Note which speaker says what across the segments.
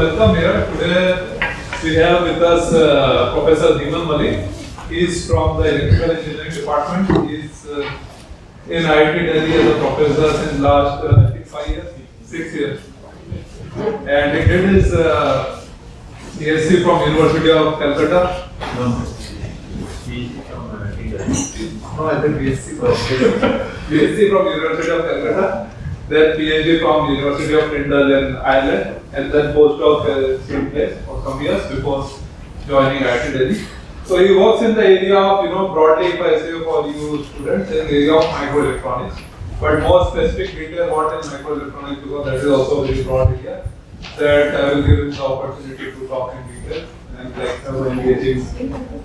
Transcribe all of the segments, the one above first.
Speaker 1: welcome here. Today we have with us Professor Dhiman Mallick. He is from the Electrical Engineering Department. He is in IIT Delhi as a professor since last I think 5 years, 6 years. And he did his BSc from University of Calcutta. No, I think BSc from University of Calcutta. Then PhD from University of Tyndall in Ireland, and then postdoc same place for some years before joining IIT Delhi. So he works in the area of, broadly if I say for you students, in the area of microelectronics, but more specific detail what is microelectronics, because that is also a very broad area, that I will give him the opportunity to talk in detail and have an engaging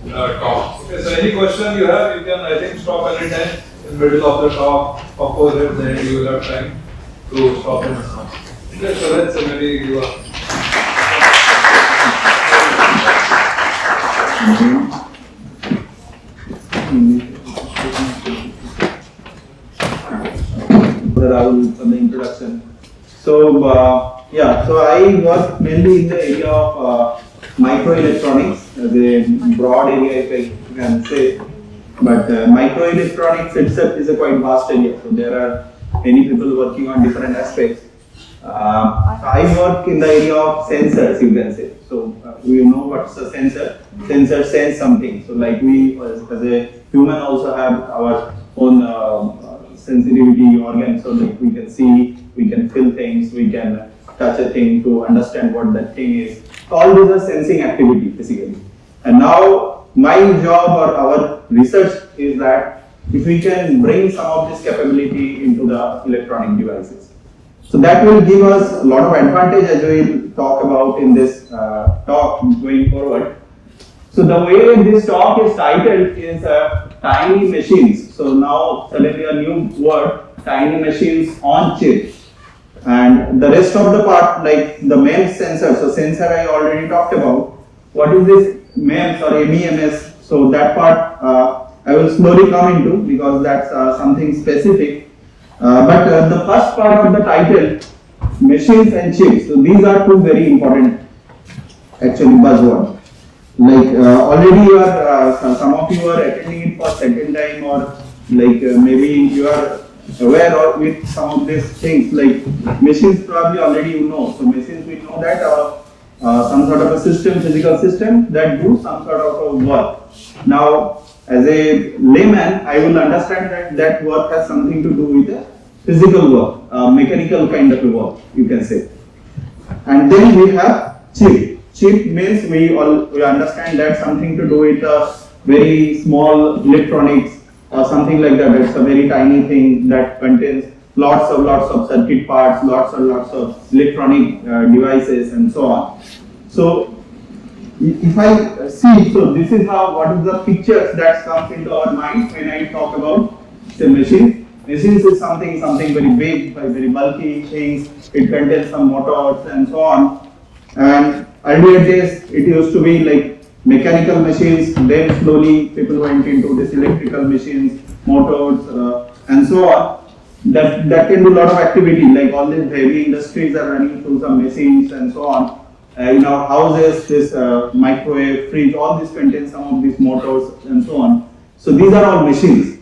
Speaker 1: talk. Okay, so any question you have, you can I think stop anytime in the middle of the talk. Of course, at the end you will have time to stop and answer. Okay, so let's maybe give a
Speaker 2: Rahul for the introduction. So I work mainly in the area of microelectronics, as a broad area if I can say. But microelectronics itself is a quite vast area. So there are many people working on different aspects. I work in the area of sensors, you can say. So we know what's a sensor. Sensor sense something. So like we as a human also have our own sensitivity organ. So like we can see, we can feel things, we can touch a thing to understand what that thing is. So all these are sensing activity basically. And now my job or our research is that if we can bring some of this capability into the electronic devices. So that will give us a lot of advantage as we will talk about in this talk going forward. So the way this talk is titled is tiny machines. So now suddenly a new word, tiny machines on chip. And the rest of the part, like the MEMS sensor. So sensor I already talked about. What is this MEMS or MEMS? So that part I will slowly come into because that's something specific. But the first part of the title, machines and chips. So these are two very important actually buzzwords. Like already you are, some of you are attending it for second time, or like maybe you are aware of with some of these things. Like machines probably already you know. So machines we know that some sort of a system, physical system that do some sort of a work. Now as a layman, I will understand that that work has something to do with a physical work, mechanical kind of a work, you can say. And then we have chip. Chip means we understand that something to do with a very small electronics or something like that. It's a very tiny thing that contains lots of circuit parts, lots of electronic devices and so on. So if I see, so this is what is the pictures that comes into our mind when I talk about the machine. Machines is something very big, very bulky things. It contains some motors and so on. And earlier days it used to be like mechanical machines. Then slowly people went into this electrical machines, motors, and so on. That can do a lot of activity. Like all these heavy industries are running through some machines and so on. In our houses, this microwave, fridge, all this contains some of these motors and so on. So these are all machines.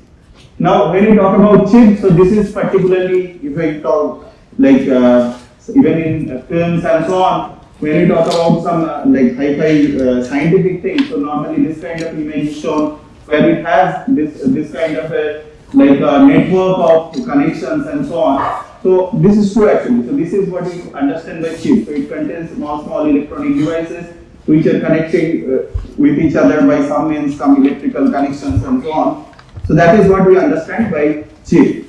Speaker 2: Now, when you talk about chips, so this is particularly, if I talk like even in films and so on, when you talk about some like hi-fi scientific things, so normally this kind of image is shown where it has this kind of a like a network of connections and so on. So this is true actually. So this is what you understand by chip. So it contains small electronic devices which are connected with each other by some means, some electrical connections and so on. So that is what we understand by chip.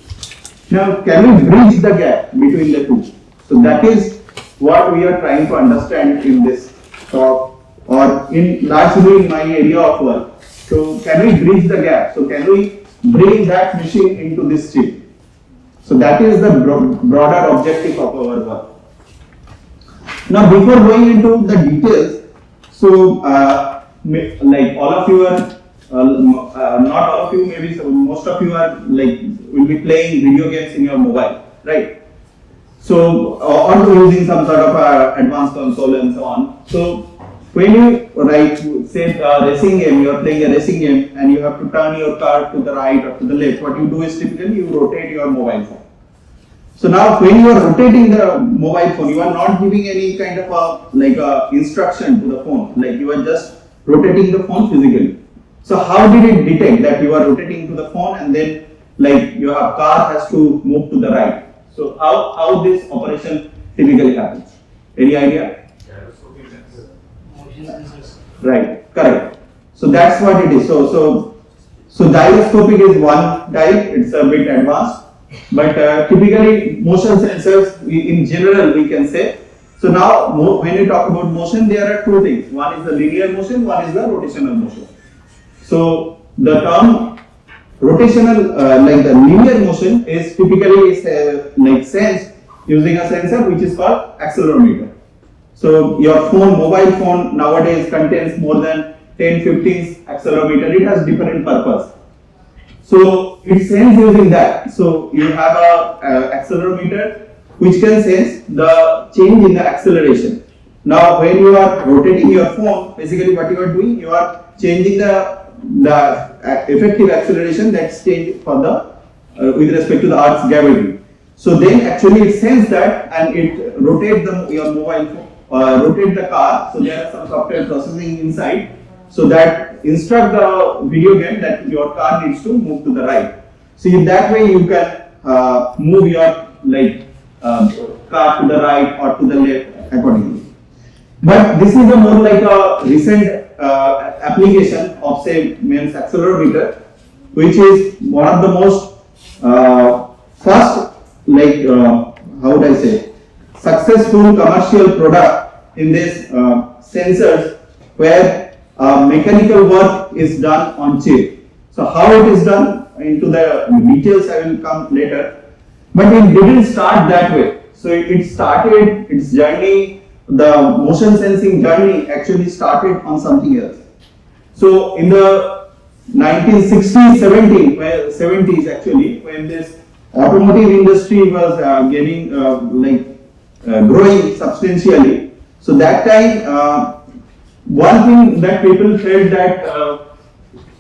Speaker 2: Now can we bridge the gap between the two? So that is what we are trying to understand in this talk, or in largely in my area of work. So can we bridge the gap? So can we bring that machine into this chip? So that is the broader objective of our work. Now before going into the details, so like all of you are, not all of you, maybe most of you are like will be playing video games in your mobile, right? So, or using some sort of advanced console and so on. So, when you write, say, a racing game, you are playing a racing game and you have to turn your car to the right or to the left, what you do is typically you rotate your mobile phone. So now when you are rotating the mobile phone, you are not giving any kind of a instruction to the phone, like you are just rotating the phone physically. So how did it detect that you are rotating to the phone and then like your car has to move to the right? So how this operation typically happens? Any idea? Right, correct. So that's what it is. So gyroscopic is one type, it's a bit advanced, but typically motion sensors in general we can say. So now when you talk about motion, there are two things. One is the linear motion, one is the rotational motion. So the term rotational, like the linear motion is typically like sensed using a sensor which is called accelerometer. So your mobile phone nowadays contains more than 10-15 accelerometer. It has different purpose. So it senses using that. So you have a accelerometer which can sense the change in the acceleration. Now when you are rotating your phone, basically what you are doing, you are changing the effective acceleration that's changed for the with respect to the Earth's gravity. So then actually it senses that and it rotates your mobile phone, rotate the car. So there are some software processing inside. So that instruct the video game that your car needs to move to the right. So in that way you can move your car to the right or to the left accordingly. But this is a more like a recent application of say MEMS accelerometer, which is one of the most first how would I say successful commercial product in this sensors where mechanical work is done on chip. So how it is done into the details I will come later, but it didn't start that way. So it started its journey, the motion sensing journey actually started on something else. So in the 1960s, 70s actually, when this automotive industry was growing substantially. So that time, one thing that people felt that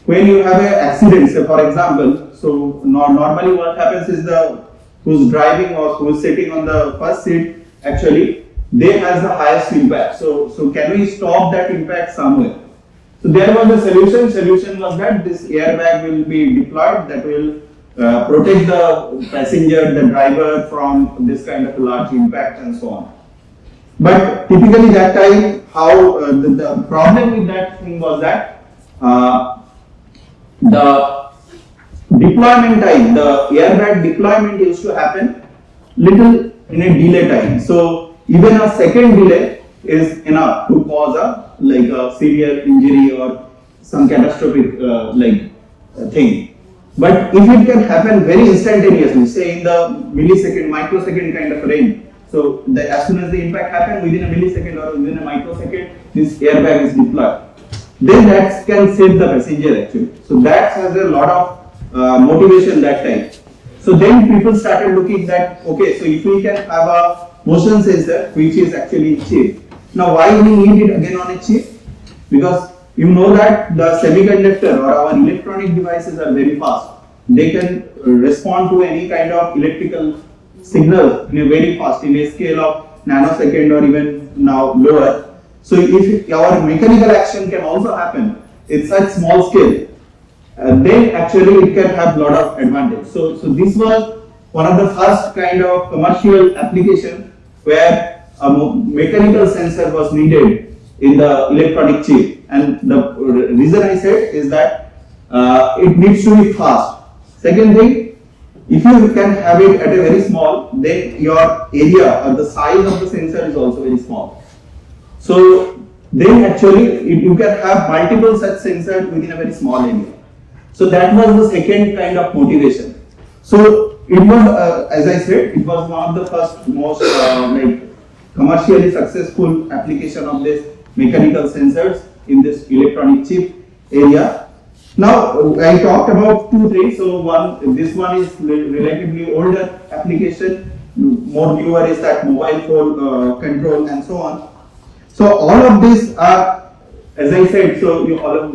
Speaker 2: when you have an accident, say for example, so normally what happens is the who's driving or who's sitting on the first seat, actually they has the highest impact. So can we stop that impact somewhere? So there was a solution. Solution was that this airbag will be deployed that will protect the passenger, the driver from this kind of large impact and so on. But typically that time, how the problem with that thing was that the deployment time, the airbag deployment used to happen little in a delay time. So even a second delay is enough to cause a severe injury or some catastrophic thing. But if it can happen very instantaneously, say in the millisecond, microsecond kind of range, so as soon as the impact happens within a millisecond or within a microsecond, this airbag is deployed. Then that can save the passenger actually. So that has a lot of motivation that time. So then people started looking that, okay, so if we can have a motion sensor which is actually chip. Now why we need it again on a chip? Because you know that the semiconductor or our electronic devices are very fast. They can respond to any kind of electrical signal in a very fast, in a scale of nanosecond or even now lower. So if our mechanical action can also happen in such small scale, then actually it can have lot of advantage. So this was one of the first kind of commercial application where a mechanical sensor was needed in the electronic chip. And the reason I said is that it needs to be fast. Second thing, if you can have it at a very small, then your area or the size of the sensor is also very small. So then actually you can have multiple such sensors within a very small area. So that was the second kind of motivation. So it was, as I said, it was one of the first most commercially successful application of this mechanical sensors in this electronic chip area. Now I talked about two things. So this one is relatively older application, more newer is that mobile phone control and so on. So all of these are, as I said, so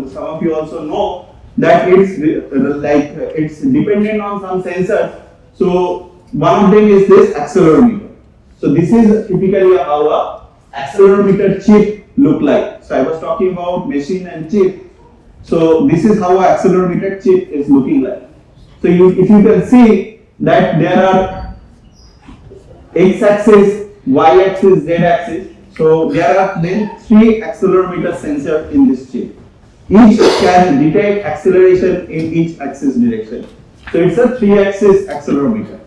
Speaker 2: some of you also know that it's dependent on some sensors. So one of them is this accelerometer. So this is typically how a accelerometer chip look like. So I was talking about machine and chip. So this is how an accelerometer chip is looking like. So if you can see that there are x-axis, y-axis, z-axis. So there are then 3 accelerometer sensors in this chip. Each can detect acceleration in each axis direction. So it's a 3-axis accelerometer.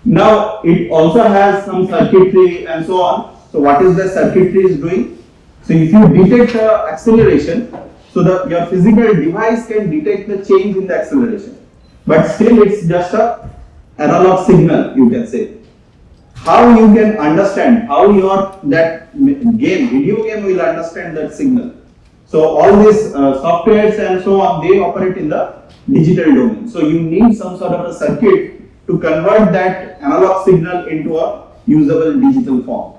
Speaker 2: Now it also has some circuitry and so on. So what is the circuitry is doing? So if you detect the acceleration, so your physical device can detect the change in the acceleration. But still it's just a analog signal, you can say. How you can understand, how your video game will understand that signal. So all these softwares and so on, they operate in the digital domain. So you need some sort of a circuit to convert that analog signal into a usable digital form.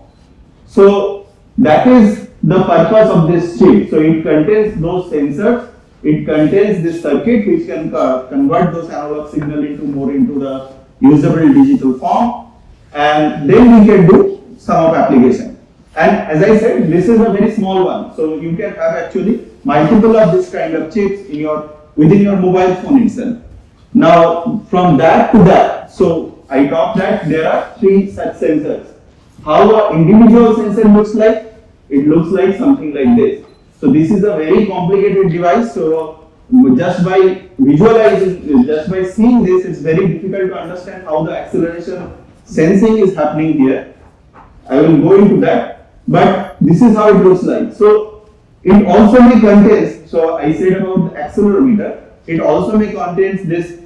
Speaker 2: So that is the purpose of this chip. So it contains those sensors, it contains this circuit which can convert those analog signal into the usable digital form, and then we can do some of application. And as I said, this is a very small one. So you can have actually multiple of this kind of chips within your mobile phone itself. Now from that to that, so I talked that there are 3 such sensors. How an individual sensor looks like? It looks like something like this. So this is a very complicated device. So just by visualizing, just by seeing this, it's very difficult to understand how the acceleration sensing is happening here. I will go into that, but this is how it looks like. So it also may contain, so I said about the accelerometer, it also may contain this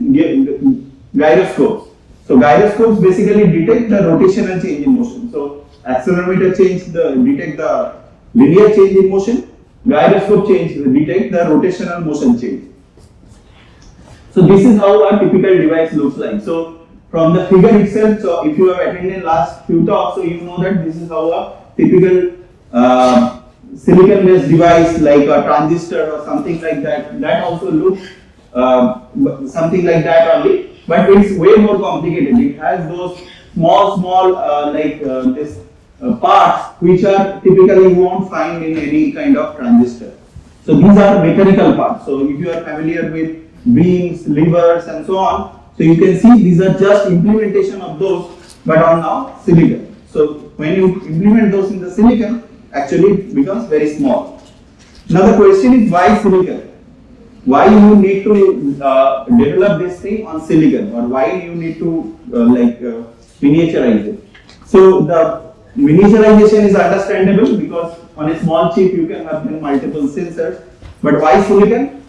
Speaker 2: gyroscopes. So gyroscopes basically detect the rotational change in motion. So accelerometer detect the linear change in motion, gyroscope detect the rotational motion change. So this is how a typical device looks like. So from the figure itself, so if you have attended last few talks, so you know that this is how a typical silicon based device like a transistor or something like that also looks something like that only, but it's way more complicated. It has those small parts which are typically you won't find in any kind of transistor. So these are mechanical parts. So if you are familiar with beams, levers and so on, so you can see these are just implementation of those, but on now silicon. So when you implement those in the silicon, actually it becomes very small. Now the question is, why silicon? Why you need to develop this thing on silicon, or why you need to miniaturize it? So the miniaturization is understandable because on a small chip you can have multiple sensors, but why silicon?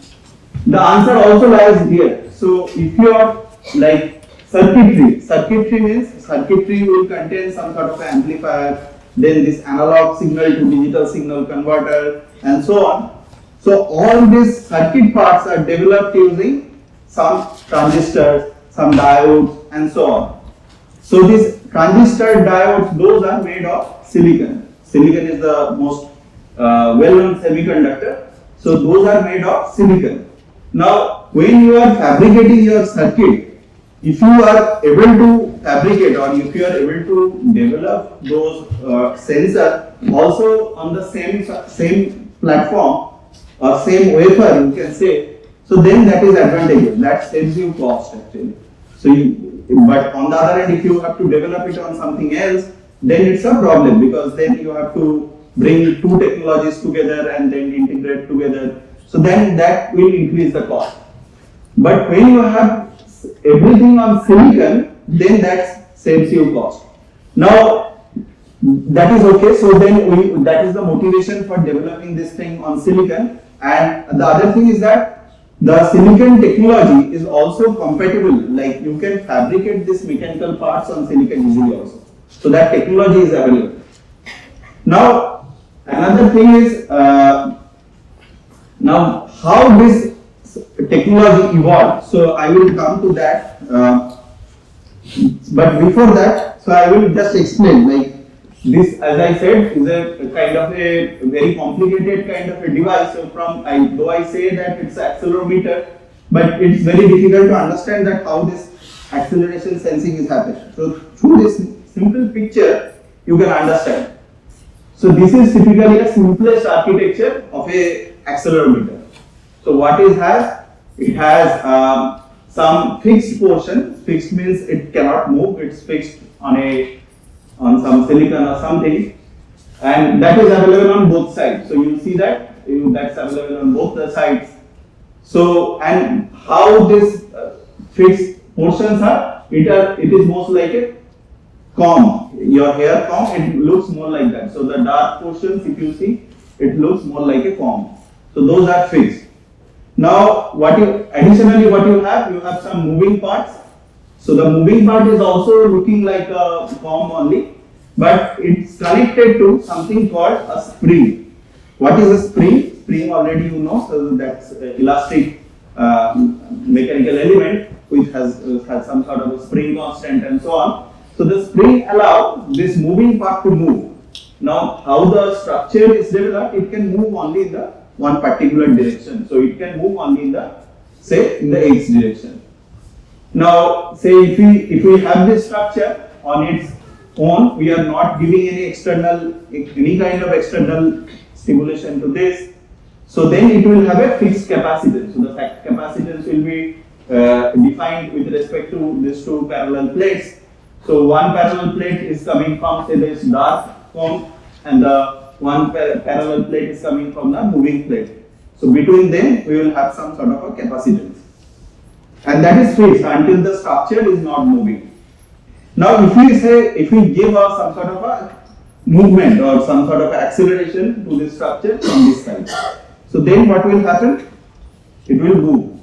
Speaker 2: The answer also lies here. So if you are like circuitry means circuitry will contain some sort of amplifier, then this analog signal to digital signal converter and so on. So all these circuit parts are developed using some transistors, some diodes and so on. So these transistor diodes, those are made of silicon. Silicon is the most well-known semiconductor. So those are made of silicon. Now when you are fabricating your circuit, if you are able to fabricate or if you are able to develop those sensors also on the same platform or same wafer, you can say, so then that is advantageous. That saves you cost actually. So but on the other hand, if you have to develop it on something else, then it's a problem because then you have to bring 2 technologies together and then integrate together. So then that will increase the cost. But when you have everything on silicon, then that saves you cost. Now that is okay. So then that is the motivation for developing this thing on silicon. And the other thing is that the silicon technology is also compatible. Like you can fabricate these mechanical parts on silicon easily also. So that technology is available. Now another thing is now how this technology evolved. So I will come to that. But before that, so I will just explain, like this, as I said, is a kind of a very complicated kind of a device. So though I say that it's accelerometer, but it's very difficult to understand that how this acceleration sensing is happening. So through this simple picture, you can understand. So this is typically a simplest architecture of a accelerometer. So what it has? It has some fixed portion. Fixed means it cannot move. It's fixed on some silicon or something, and that is available on both sides. So you see that that's available on both the sides. So, and how this fixed portions are? It is most like a comb. Your hair comb. It looks more like that. So the dark portions, if you see, it looks more like a comb. So those are fixed. Now, additionally what you have some moving parts. So the moving part is also looking like a comb only, but it's connected to something called a spring. What is a spring? Spring already you know, so that's elastic mechanical element which has some sort of a spring constant and so on. So the spring allows this moving part to move. Now how the structure is developed, it can move only in the one particular direction. So it can move only in the, say, in the x direction. Now, say if we have this structure on its own, we are not giving any kind of external stimulation to this. So then it will have a fixed capacitance. So the capacitance will be defined with respect to these two parallel plates. So one parallel plate is coming from, say, this dark cone, and the one parallel plate is coming from the moving plate. So between them, we will have some sort of a capacitance. And that is fixed until the structure is not moving. Now, if we give some sort of a movement or some sort of acceleration to this structure from this side, so then what will happen? It will move.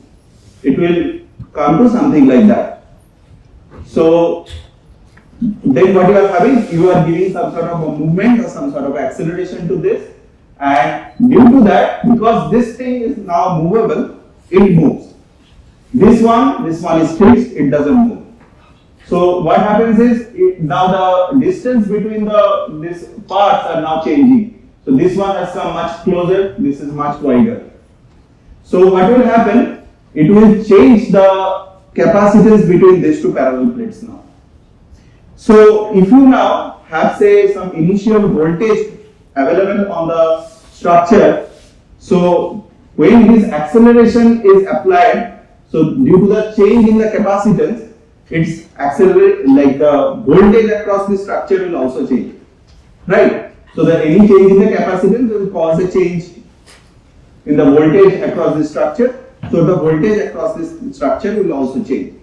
Speaker 2: It will come to something like that. So then what you are having? You are giving some sort of a movement or some sort of acceleration to this, and due to that, because this thing is now movable, it moves. This one is fixed, it doesn't move. So what happens is, now the distance between these parts are now changing. So this one has come much closer, this is much wider. So what will happen? It will change the capacitance between these two parallel plates now. So if you now have, say, some initial voltage available on the structure, so when this acceleration is applied, so due to the change in the capacitance, it's accelerate, like the voltage across the structure will also change, right? So that any change in the capacitance will cause a change in the voltage across the structure. So the voltage across this structure will also change.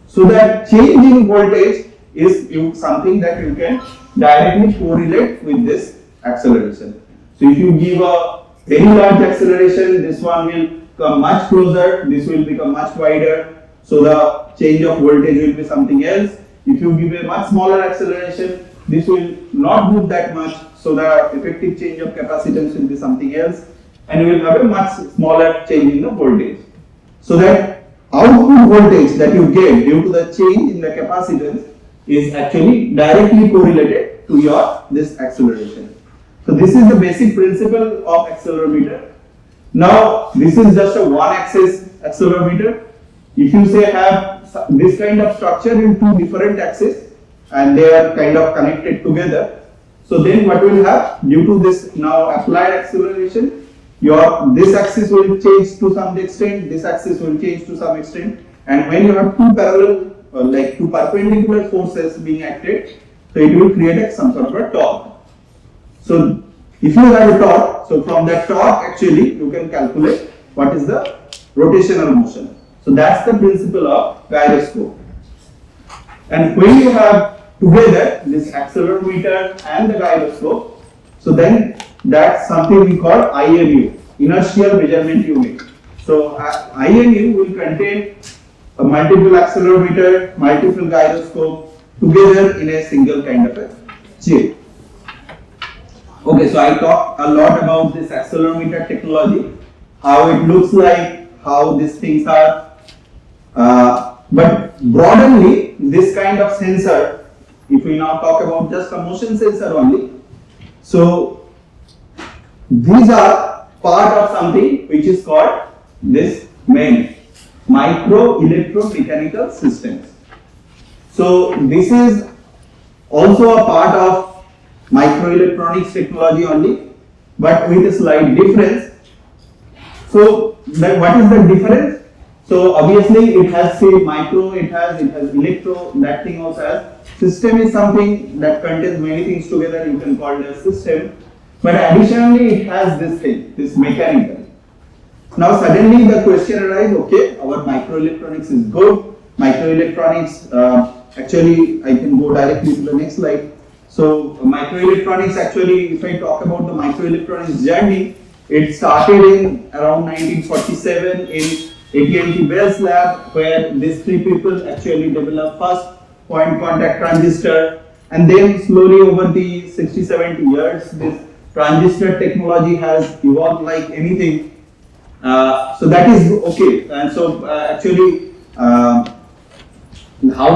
Speaker 2: So that change in voltage is something that you can directly correlate with this acceleration. So if you give a very large acceleration, this one will come much closer, this will become much wider, so the change of voltage will be something else. If you give a much smaller acceleration, this will not move that much, so the effective change of capacitance will be something else, and you will have a much smaller change in the voltage. So that output voltage that you get due to the change in the capacitance is actually directly correlated to this acceleration. So this is the basic principle of accelerometer. Now, this is just a one-axis accelerometer. If you say have this kind of structure in two different axes and they are kind of connected together, so then what will have, due to this now applied acceleration, this axis will change to some extent, this axis will change to some extent, and when you have two parallel, like two perpendicular forces being acted, so it will create some sort of a torque. So if you have a torque, so from that torque actually you can calculate what is the rotational motion. So that's the principle of gyroscope. And when you have together this accelerometer and the gyroscope, so then that's something we call IMU, inertial measurement unit. So IMU will contain a multiple accelerometer, multiple gyroscope together in a single kind of a chip. Okay, so I talked a lot about this accelerometer technology, how it looks like, how these things are, but broadly this kind of sensor, if we now talk about just a motion sensor only, so these are part of something which is called this MEMS, micro electromechanical systems. So this is also a part of microelectronics technology only, but with a slight difference. So what is the difference? So obviously it has say micro, it has electro, that thing also has. System is something that contains many things together, you can call it a system. But additionally it has this thing, this mechanical. Now suddenly the question arises, okay, our microelectronics is good. Microelectronics, actually I can go directly to the next slide. So microelectronics, actually if I talk about the microelectronics journey, it started in around 1947 in IIT Bell's lab, where these three people actually developed first point contact transistor, and then slowly over the 60-70 years this transistor technology has evolved like anything. So that is okay, and so actually how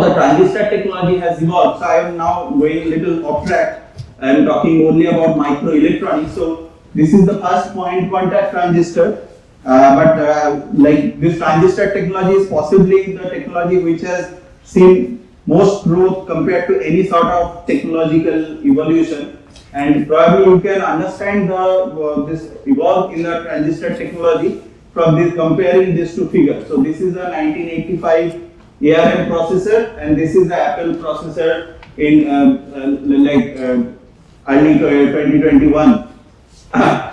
Speaker 2: the transistor technology has evolved. So I am now going a little off track. I am talking only about microelectronics. So this is the first point contact transistor. Like this transistor technology is possibly the technology which has seen most growth compared to any sort of technological evolution, and probably you can understand the this evolve in the transistor technology from this, comparing these two figures. So this is a 1985 ARM processor, and this is the Apple processor in early 2021.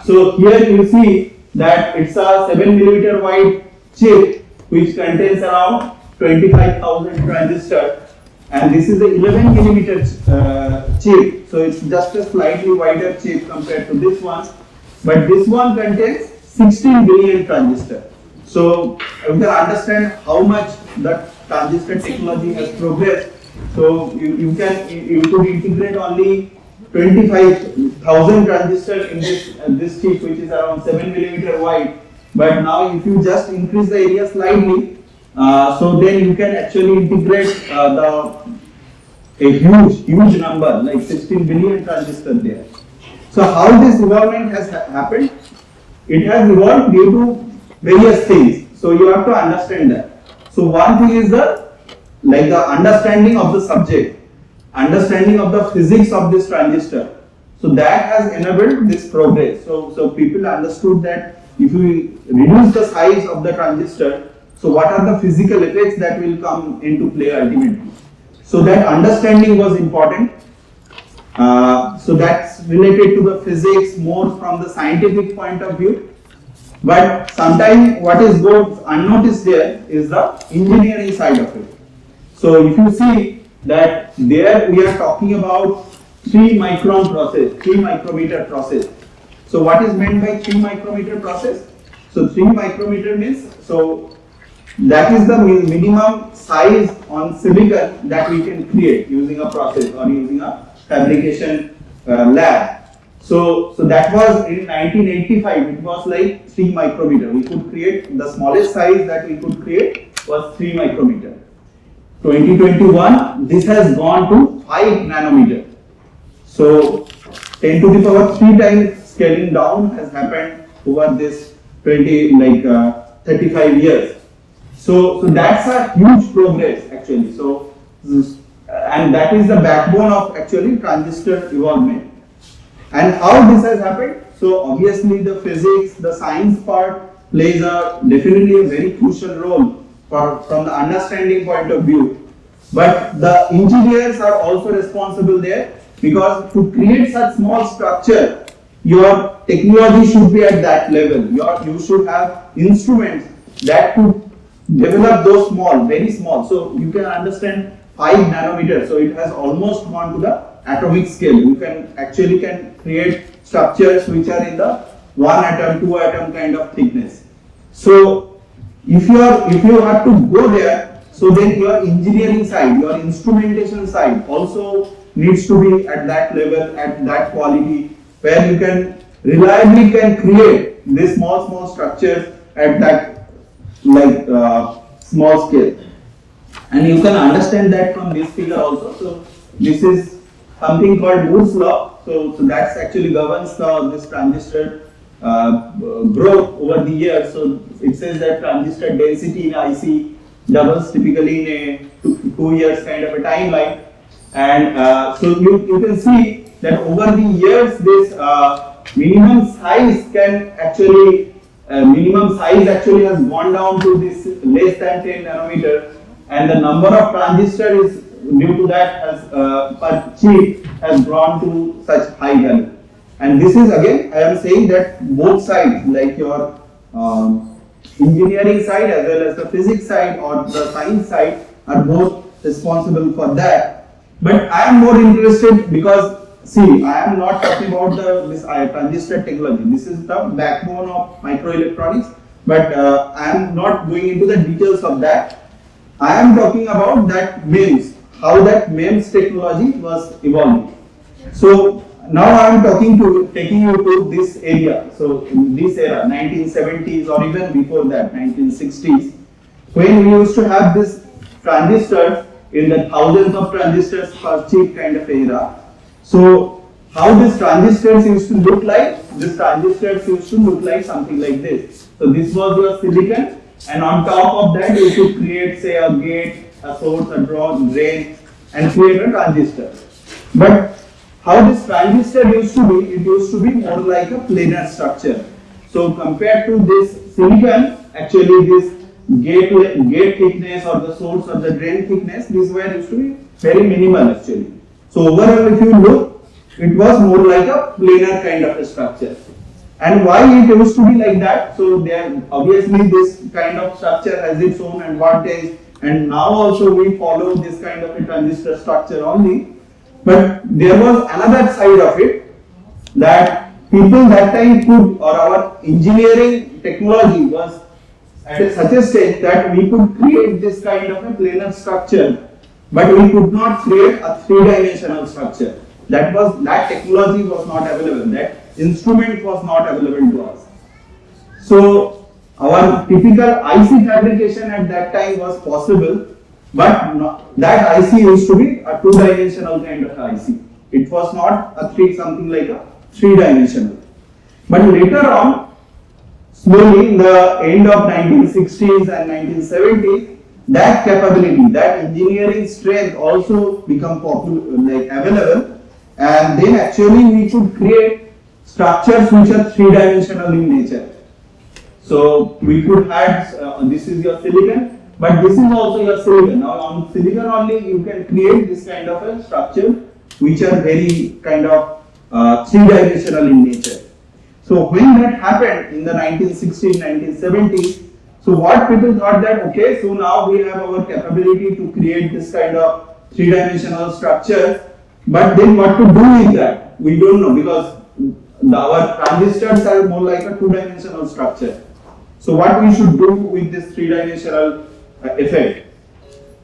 Speaker 2: So here you see that it's a 7mm wide chip which contains around 25,000 transistors, and this is a 11mm chip, so it's just a slightly wider chip compared to this one, but this one contains 16 billion transistors. So you can understand how much the transistor technology has progressed. So you could integrate only 25,000 transistors in this chip, which is around 7mm wide. But now if you just increase the area slightly, so then you can actually integrate a huge number, like 16 billion transistors there. So how this evolvement has happened? It has evolved due to various things. So you have to understand that. So one thing is the understanding of the subject, understanding of the physics of this transistor. So that has enabled this progress. So people understood that if we reduce the size of the transistor, so what are the physical effects that will come into play ultimately. So that understanding was important. So that's related to the physics more from the scientific point of view. But sometimes what is goes unnoticed there is the engineering side of it. So if you see that there we are talking about 3 micron process, 3 micrometer process. So what is meant by 3 micrometer process? So 3 micrometer means, so that is the minimum size on silicon that we can create using a process or using a fabrication lab. So that was in 1985, it was like 3 micrometer. We could create, the smallest size that we could create was 3 micrometer. 2021, this has gone to 5 nanometer. So 10 to the power 3 times scaling down has happened over this 35 years. So that's a huge progress actually. So and that is the backbone of actually transistor evolvement. And how this has happened? So obviously the physics, the science part plays definitely a very crucial role from the understanding point of view. But the engineers are also responsible there, because to create such small structure, your technology should be at that level. You should have instruments that could develop those small, very small. So you can understand 5 nanometers. So it has almost gone to the atomic scale. You can create structures which are in the 1 atom, 2 atom kind of thickness. So if you have to go there, so then your engineering side, your instrumentation side also needs to be at that level, at that quality, where you can reliably create these small structures at that small scale. And you can understand that from this figure also. So this is something called Moore's law. So that's actually governs this transistor growth over the years. So it says that transistor density in IC doubles typically in a two years kind of a timeline. And so you can see that over the years this minimum size actually has gone down to this less than 10 nanometer, and the number of transistors is due to that has per chip has grown to such high value. And this is again, I am saying that both sides, like your engineering side as well as the physics side or the science side, are both responsible for that. But I am more interested because, see, I am not talking about this transistor technology. This is the backbone of microelectronics, but I am not going into the details of that. I am talking about that MEMS, how that MEMS technology was evolving. So now I am taking you to this area. So in this era, 1970s or even before that, 1960s, when we used to have this transistors in the thousands of transistors per chip kind of era. So how these transistors used to look like? These transistors used to look like something like this. So this was your silicon, and on top of that you could create, say, a gate, a source, a drain, and create a transistor. But how this transistor used to be? It used to be more like a planar structure. So compared to this silicon, actually this gate thickness or the source or the drain thickness, these were used to be very minimal actually. So overall, if you look, it was more like a planar kind of a structure. And why it used to be like that? So there obviously this kind of structure has its own advantage, and now also we follow this kind of a transistor structure only. But there was another side of it, that people that time could, or our engineering technology was at such a stage that we could create this kind of a planar structure, but we could not create a three-dimensional structure. That technology was not available. That instrument was not available to us. So our typical IC fabrication at that time was possible, but that IC used to be a two-dimensional kind of IC. It was not something like a three-dimensional. But later on, slowly in the end of 1960s and 1970s, that capability, that engineering strength also become available, and then actually we could create structures which are three-dimensional in nature. So we could have, this is your silicon, but this is also your silicon. Now on silicon only you can create this kind of a structure which are very kind of three-dimensional in nature. So when that happened in the 1960s, 1970s, so what people thought that, okay, so now we have our capability to create this kind of three-dimensional structure, but then what to do with that? We don't know, because our transistors are more like a two-dimensional structure. So what we should do with this three-dimensional effect?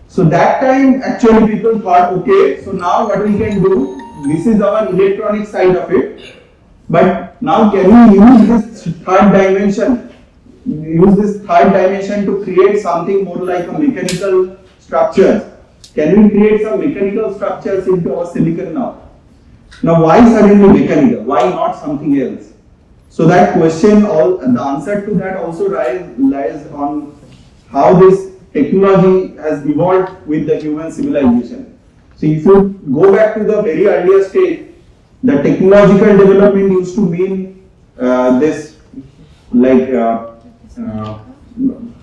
Speaker 2: So that time actually people thought, okay, so now what we can do, this is our electronic side of it, but now can we use this third dimension to create something more like a mechanical structure? Can we create some mechanical structures into our silicon now? Now why suddenly mechanical? Why not something else? So that question, the answer to that also lies on how this technology has evolved with the human civilization. So if you go back to the very earlier stage, the technological development used to mean this, like how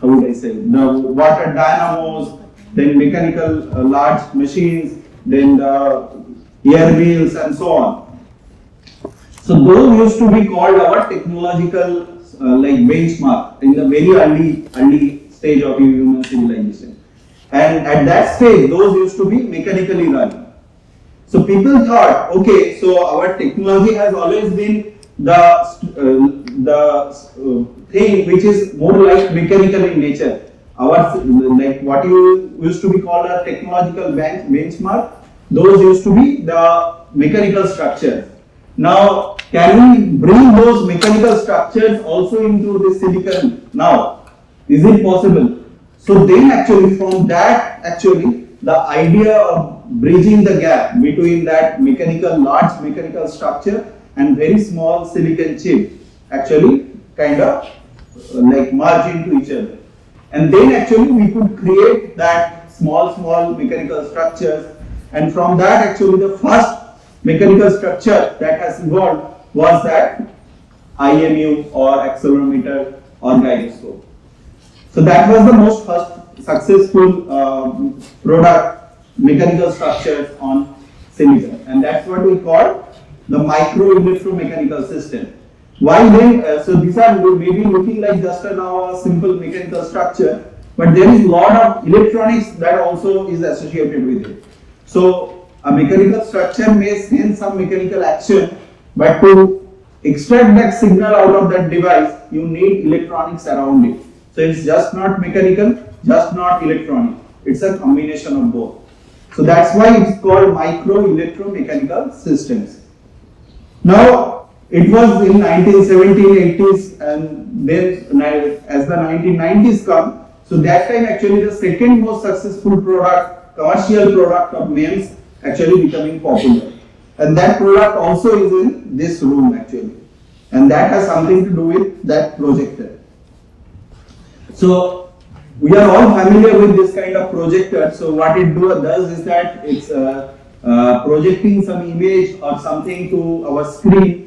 Speaker 2: would I say, the water dynamos, then mechanical large machines, then the air wheels and so on. So those used to be called our technological benchmark in the very early stage of human civilization. And at that stage, those used to be mechanically run. So people thought, okay, so our technology has always been the thing which is more like mechanical in nature. Our, like what you used to be called a technological benchmark, those used to be the mechanical structures. Now, can we bring those mechanical structures also into the silicon now? Is it possible? So then actually from that actually the idea of bridging the gap between that large mechanical structure and very small silicon chip actually kind of like merge into each other. And then actually we could create that small mechanical structures, and from that actually the first mechanical structure that has evolved was that IMU or accelerometer or gyroscope. So that was the most first successful product mechanical structures on silicon, and that's what we call the micro electromechanical system. Why then? So these are maybe looking like just now a simple mechanical structure, but there is a lot of electronics that also is associated with it. So a mechanical structure may send some mechanical action, but to extract that signal out of that device, you need electronics around it. So it's just not mechanical, just not electronic. It's a combination of both. So that's why it's called micro electromechanical systems. Now, it was in 1970s, 80s, and then as the 1990s come, so that time actually the second most successful product, commercial product of MEMS actually becoming popular. And that product also is in this room actually. And that has something to do with that projector. So we are all familiar with this kind of projector. So what it does is that it's projecting some image or something to our screen.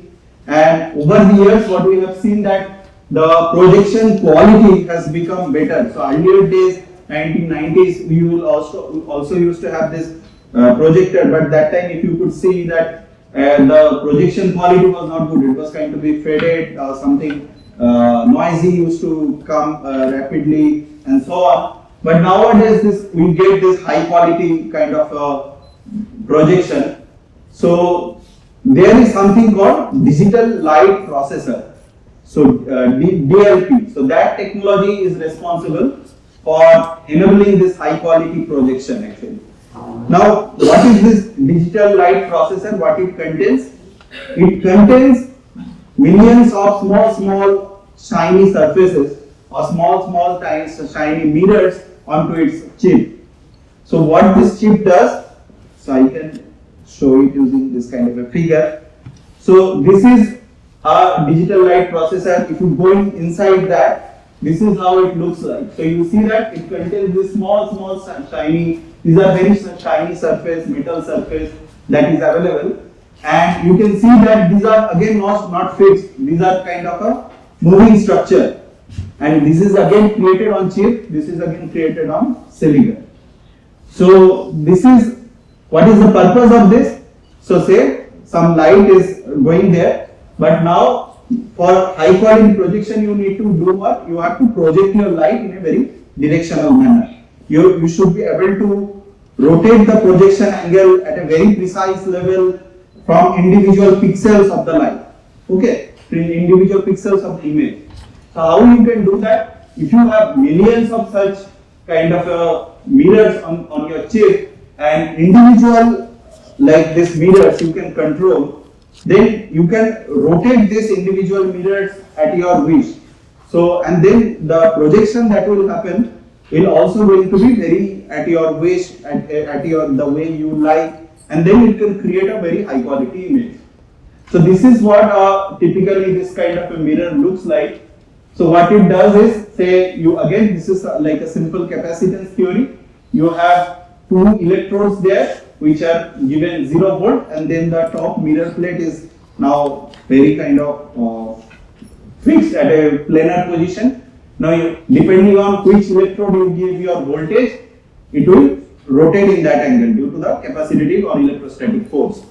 Speaker 2: And over the years, what we have seen that the projection quality has become better. So earlier days, 1990s, we will also used to have this projector, but that time if you could see that the projection quality was not good. It was kind of be faded, something noisy used to come rapidly and so on. But nowadays, we get this high quality kind of projection. So there is something called digital light processor, so DLP. So that technology is responsible for enabling this high quality projection actually. Now, what is this digital light processor? What it contains? It contains millions of small shiny surfaces or small tiny shiny mirrors onto its chip. So what this chip does? So I can show it using this kind of a figure. So this is a digital light processor. If you go inside that, this is how it looks like. So you see that it contains this small shiny, these are very shiny surface, metal surface that is available. And you can see that these are again not fixed. These are kind of a moving structure. And this is again created on chip, this is again created on silicon. So this is, what is the purpose of this? So say some light is going there, but now for high quality projection you need to do what? You have to project your light in a very directional manner. You should be able to rotate the projection angle at a very precise level from individual pixels of the light. Okay, individual pixels of the image. So how you can do that? If you have millions of such kind of mirrors on your chip, and individual like this mirrors you can control, then you can rotate these individual mirrors at your wish. So and then the projection that will happen will also going to be very at your wish, at your the way you like, and then it can create a very high quality image. So this is what typically this kind of a mirror looks like. So what it does is, say you again, this is like a simple capacitance theory. You have two electrodes there which are given 0 volt, and then the top mirror plate is now very kind of fixed at a planar position. Now depending on which electrode you give your voltage, it will rotate in that angle due to the capacitive or electrostatic force.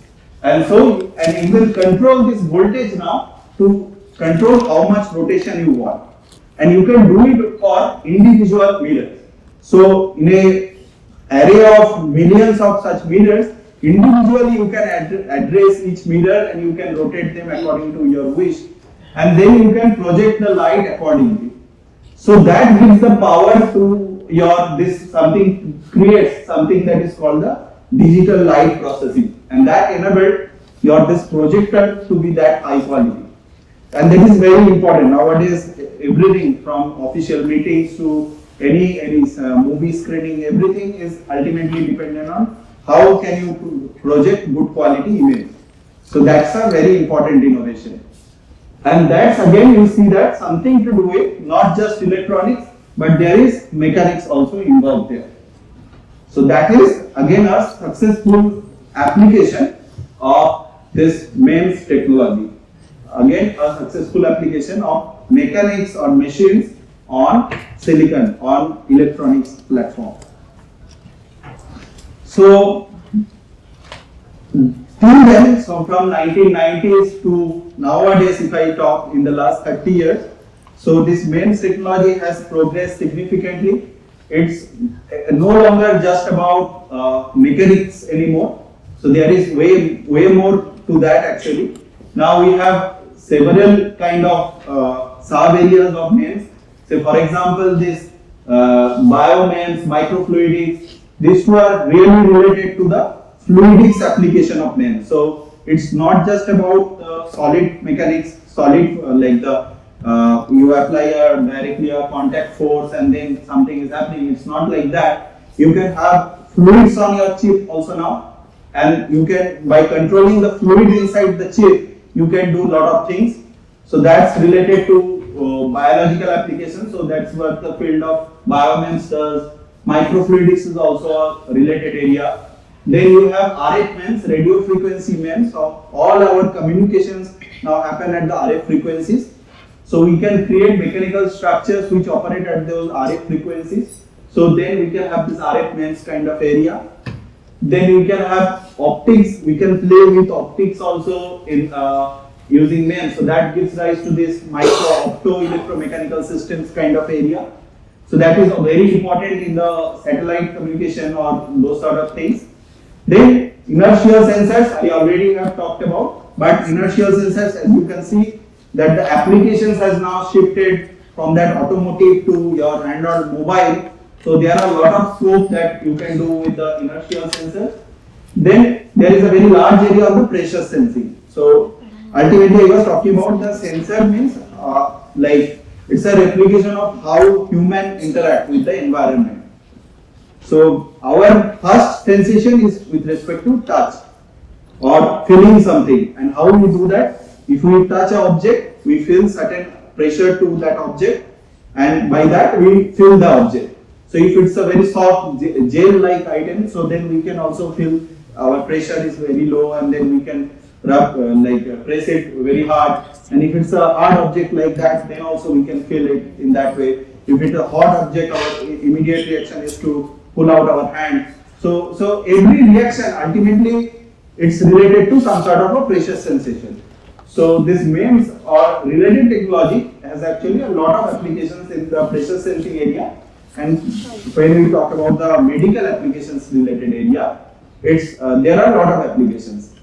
Speaker 2: And so, and you will control this voltage now to control how much rotation you want. And you can do it for individual mirrors. So in a array of millions of such mirrors, individually you can address each mirror and you can rotate them according to your wish, and then you can project the light accordingly. So that gives the power to your creates something that is called the digital light processing, and that enabled your this projector to be that high quality. And that is very important nowadays. Everything from official meetings to any movie screening, everything is ultimately dependent on how can you project good quality image. So that's a very important innovation. And that's again you see that something to do with not just electronics, but there is mechanics also involved there. So that is again a successful application of this MEMS technology. Again a successful application of mechanics or machines on silicon, on electronics platform. So till then, so from 1990s to nowadays, if I talk in the last 30 years, so this MEMS technology has progressed significantly. It's no longer just about mechanics anymore. So there is way more to that actually. Now we have several kind of sub areas of MEMS. So for example, this bio-MEMS, microfluidics, these two are really related to the fluidics application of MEMS. So it's not just about solid mechanics, solid like the you apply directly a contact force and then something is happening. It's not like that. You can have fluids on your chip also now, and you can, by controlling the fluid inside the chip, you can do a lot of things. So that's related to biological applications. So that's what the field of bio-MEMS does. Microfluidics is also a related area. Then you have RF MEMS, radio frequency MEMS. So all our communications now happen at the RF frequencies. So we can create mechanical structures which operate at those RF frequencies. So then we can have this RF MEMS kind of area. Then we can have optics. We can play with optics also in using MEMS. So that gives rise to this micro-opto electromechanical systems kind of area. So that is very important in the satellite communication or those sort of things. Then inertial sensors I already have talked about, but inertial sensors, as you can see, that the applications has now shifted from that automotive to your Android mobile. So there are a lot of scope that you can do with the inertial sensors. Then there is a very large area of the pressure sensing. So ultimately I was talking about the sensor means like it's a replication of how human interact with the environment. So our first sensation is with respect to touch or feeling something. And how we do that? If we touch an object, we feel certain pressure to that object, and by that we feel the object. So if it's a very soft gel-like item, so then we can also feel our pressure is very low, and then we can rub press it very hard. And if it's a hard object like that, then also we can feel it in that way. If it's a hot object, our immediate reaction is to pull out our hand. So every reaction ultimately it's related to some sort of a pressure sensation. So this MEMS or related technology has actually a lot of applications in the pressure sensing area. And when we talk about the medical applications related area, there are a lot of applications.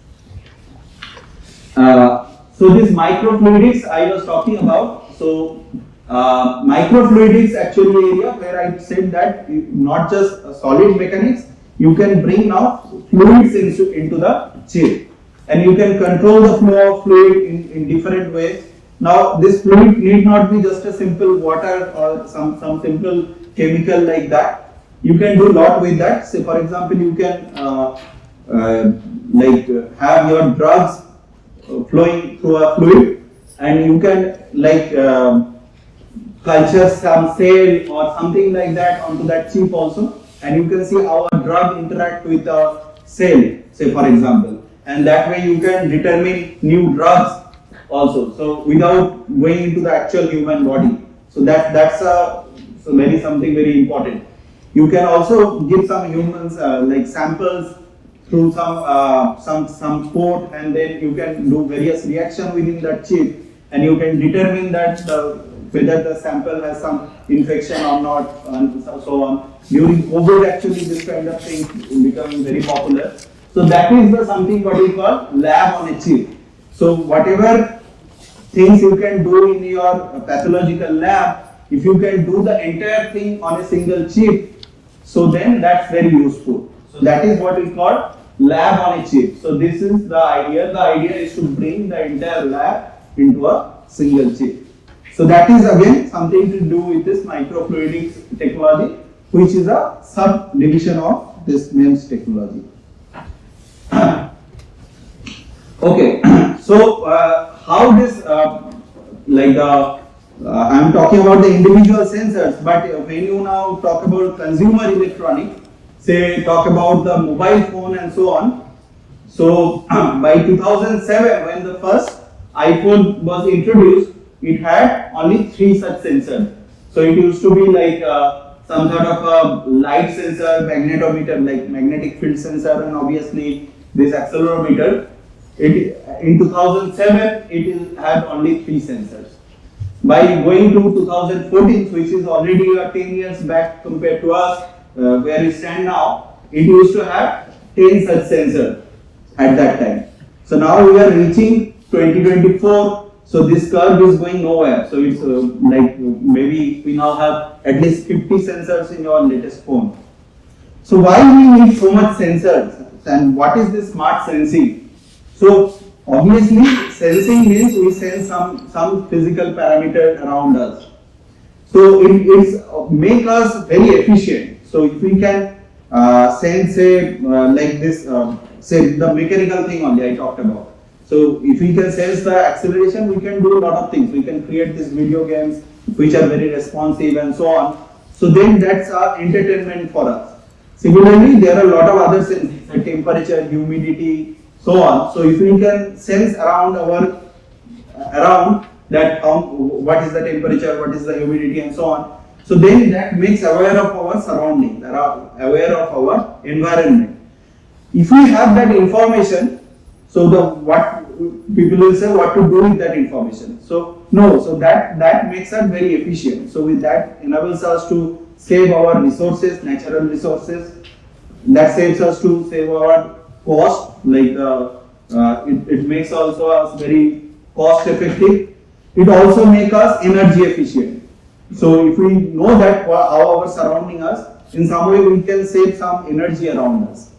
Speaker 2: So this microfluidics I was talking about. So microfluidics actually area where I said that not just solid mechanics, you can bring now fluids into the chip, and you can control the flow of fluid in different ways. Now this fluid need not be just a simple water or some simple chemical like that. You can do a lot with that. Say for example, you can have your drugs flowing through a fluid, and you can culture some cell or something like that onto that chip also, and you can see how a drug interact with a cell, say for example, and that way you can determine new drugs also, so without going into the actual human body. So that's something very important. You can also give some humans like samples through some port, and then you can do various reaction within that chip, and you can determine that whether the sample has some infection or not, and so on. During COVID, actually, this kind of thing becoming very popular. So that is something what we call lab on a chip. So whatever things you can do in your pathological lab, if you can do the entire thing on a single chip, so then that's very useful. So that is what we call lab on a chip. So this is the idea. The idea is to bring the entire lab into a single chip. So that is again something to do with this microfluidics technology, which is a subdivision of this MEMS technology. Okay, so how this I'm talking about the individual sensors, but when you now talk about consumer electronics, say talk about the mobile phone and so on. So by 2007, when the first iPhone was introduced, it had only 3 such sensors. So it used to be like some sort of a light sensor, magnetometer, like magnetic field sensor, and obviously this accelerometer. In 2007, it had only 3 sensors. By going to 2014, which is already 10 years back compared to us, where we stand now, it used to have 10 such sensors at that time. So now we are reaching 2024, so this curve is going nowhere. So it's like maybe we now have at least 50 sensors in your latest phone. So why we need so much sensors, and what is this smart sensing? So obviously sensing means we sense some physical parameter around us. So it's make us very efficient. So if we can sense like this, say the mechanical thing only I talked about. So if we can sense the acceleration, we can do a lot of things. We can create these video games which are very responsive and so on. So then that's our entertainment for us. Similarly, there are a lot of other senses, like temperature, humidity, so on. So if we can sense around that what is the temperature, what is the humidity, and so on. So then that makes aware of our surroundings, aware of our environment. If we have that information, so what people will say, what to do with that information. So no, so that makes us very efficient. So with that enables us to save our resources, natural resources. That saves us to save our cost, like it makes also us very cost effective. It also makes us energy efficient. So if we know that how our surrounding us, in some way we can save some energy around us.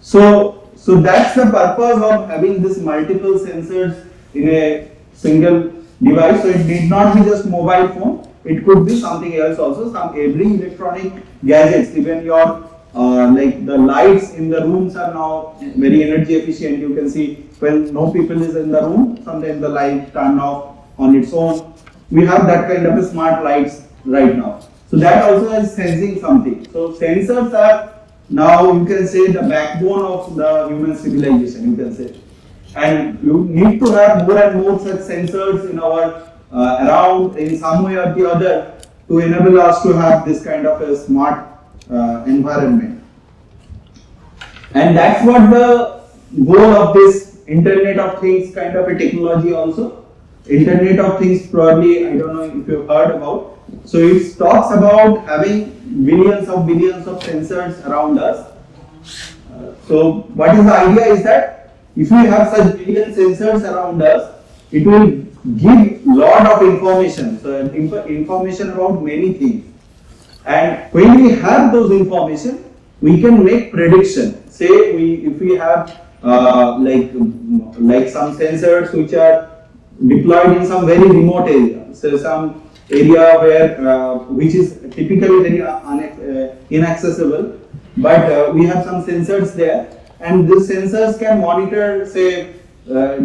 Speaker 2: So that's the purpose of having this multiple sensors in a single device. So it need not be just mobile phone. It could be something else also. Every electronic gadgets, even your like the lights in the rooms are now very energy efficient. You can see when no people is in the room, sometimes the light turn off on its own. We have that kind of a smart lights right now. So that also is sensing something. So sensors are now, you can say, the backbone of the human civilization, you can say. And you need to have more and more such sensors in our around in some way or the other to enable us to have this kind of a smart environment. And that's what the goal of this Internet of Things kind of a technology also. Internet of Things, probably, I don't know if you've heard about. So it talks about having billions of sensors around us. So what is the idea is that if we have such billion sensors around us, it will give lot of information. So information about many things. And when we have those information, we can make prediction. Say if we have like some sensors which are deployed in some very remote area, so some area where which is typically very inaccessible, but we have some sensors there, and these sensors can monitor, say,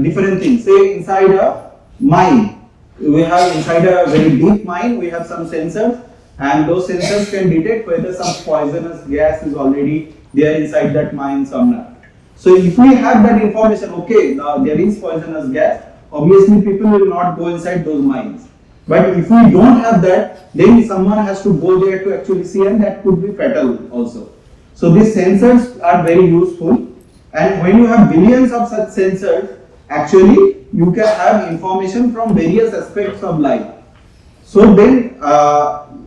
Speaker 2: different things. Say inside a mine, we have inside a very deep mine, we have some sensors, and those sensors can detect whether some poisonous gas is already there inside that mine somewhere. So if we have that information, okay, now there is poisonous gas, obviously people will not go inside those mines. But if we don't have that, then someone has to go there to actually see, and that could be fatal also. So these sensors are very useful, and when you have billions of such sensors, actually you can have information from various aspects of life. So then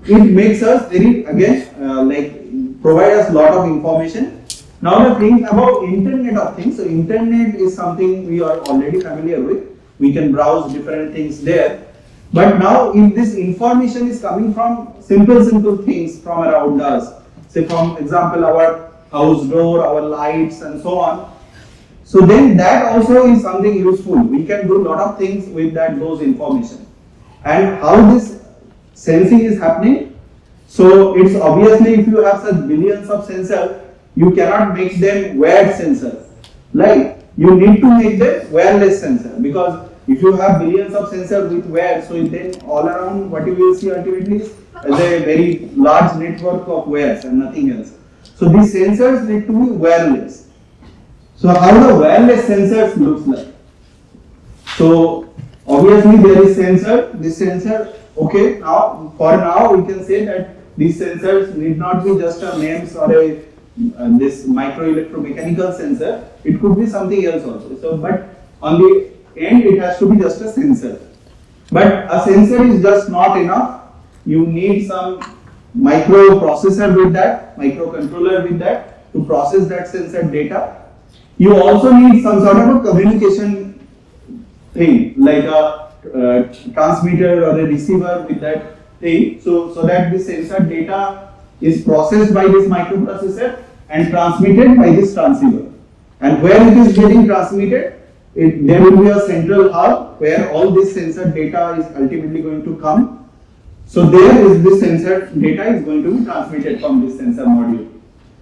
Speaker 2: it makes us very, again, like provide us lot of information. Now the thing about Internet of Things, so Internet is something we are already familiar with. We can browse different things there. But now if this information is coming from simple things from around us, say for example our house door, our lights and so on. So then that also is something useful. We can do a lot of things with those information. And how this sensing is happening? So it's obviously, if you have such billions of sensors, you cannot make them wired sensors. Like, you need to make them wireless sensor, because if you have billions of sensors with wires, so then all around what you will see ultimately is a very large network of wires and nothing else. So these sensors need to be wireless. So how the wireless sensors looks like? So obviously there is sensor, this sensor, okay, now for now we can say that these sensors need not be just a MEMS or a this micro electromechanical sensor, it could be something else also. So but on the end it has to be just a sensor. But a sensor is just not enough. You need some microprocessor with that, microcontroller with that to process that sensor data. You also need some sort of a communication thing, like a transmitter or a receiver with that thing, so that the sensor data is processed by this microprocessor and transmitted by this transceiver. And where it is getting transmitted, there will be a central hub where all this sensor data is ultimately going to come. So there is this sensor data is going to be transmitted from this sensor module.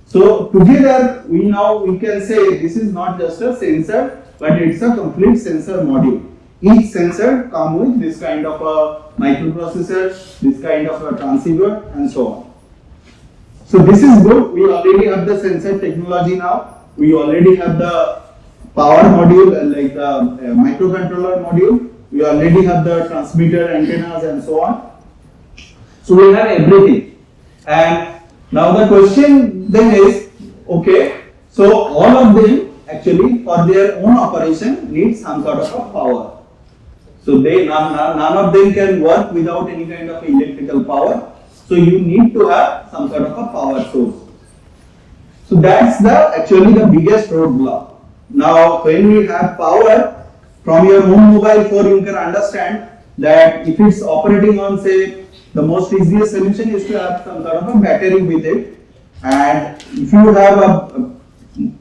Speaker 2: So together we can say this is not just a sensor, but it's a complete sensor module. Each sensor comes with this kind of a microprocessor, this kind of a transceiver, and so on. So this is good. We already have the sensor technology now. We already have the power module, like the microcontroller module. We already have the transmitter, antennas, and so on. So we have everything. And now the question then is, okay, so all of them actually for their own operation need some sort of a power. So none of them can work without any kind of electrical power. So you need to have some sort of a power source. So that's actually the biggest roadblock. Now when we have power from your own mobile phone, you can understand that if it's operating on, say, the most easiest solution is to have some sort of a battery with it. And if you have a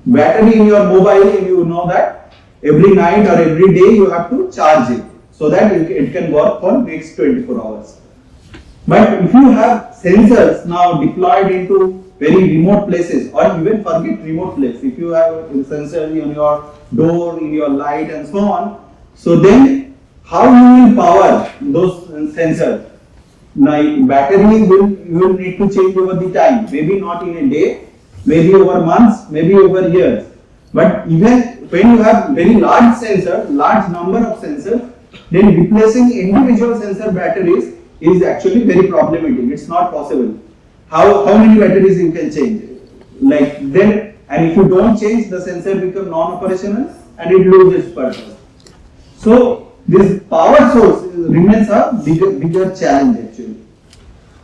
Speaker 2: battery in your mobile, you know that every night or every day you have to charge it, so that it can work for next 24 hours. But if you have sensors now deployed into very remote places, or even forget remote place, if you have a sensor in your door, in your light, and so on, so then how you will power those sensors? Now battery you will need to change over the time, maybe not in a day, maybe over months, maybe over years. But even when you have very large sensor, large number of sensors, then replacing individual sensor batteries is actually very problematic. It's not possible. How many batteries you can change? Like then, and if you don't change, the sensor become non-operational and it loses purpose. So this power source remains a bigger challenge actually.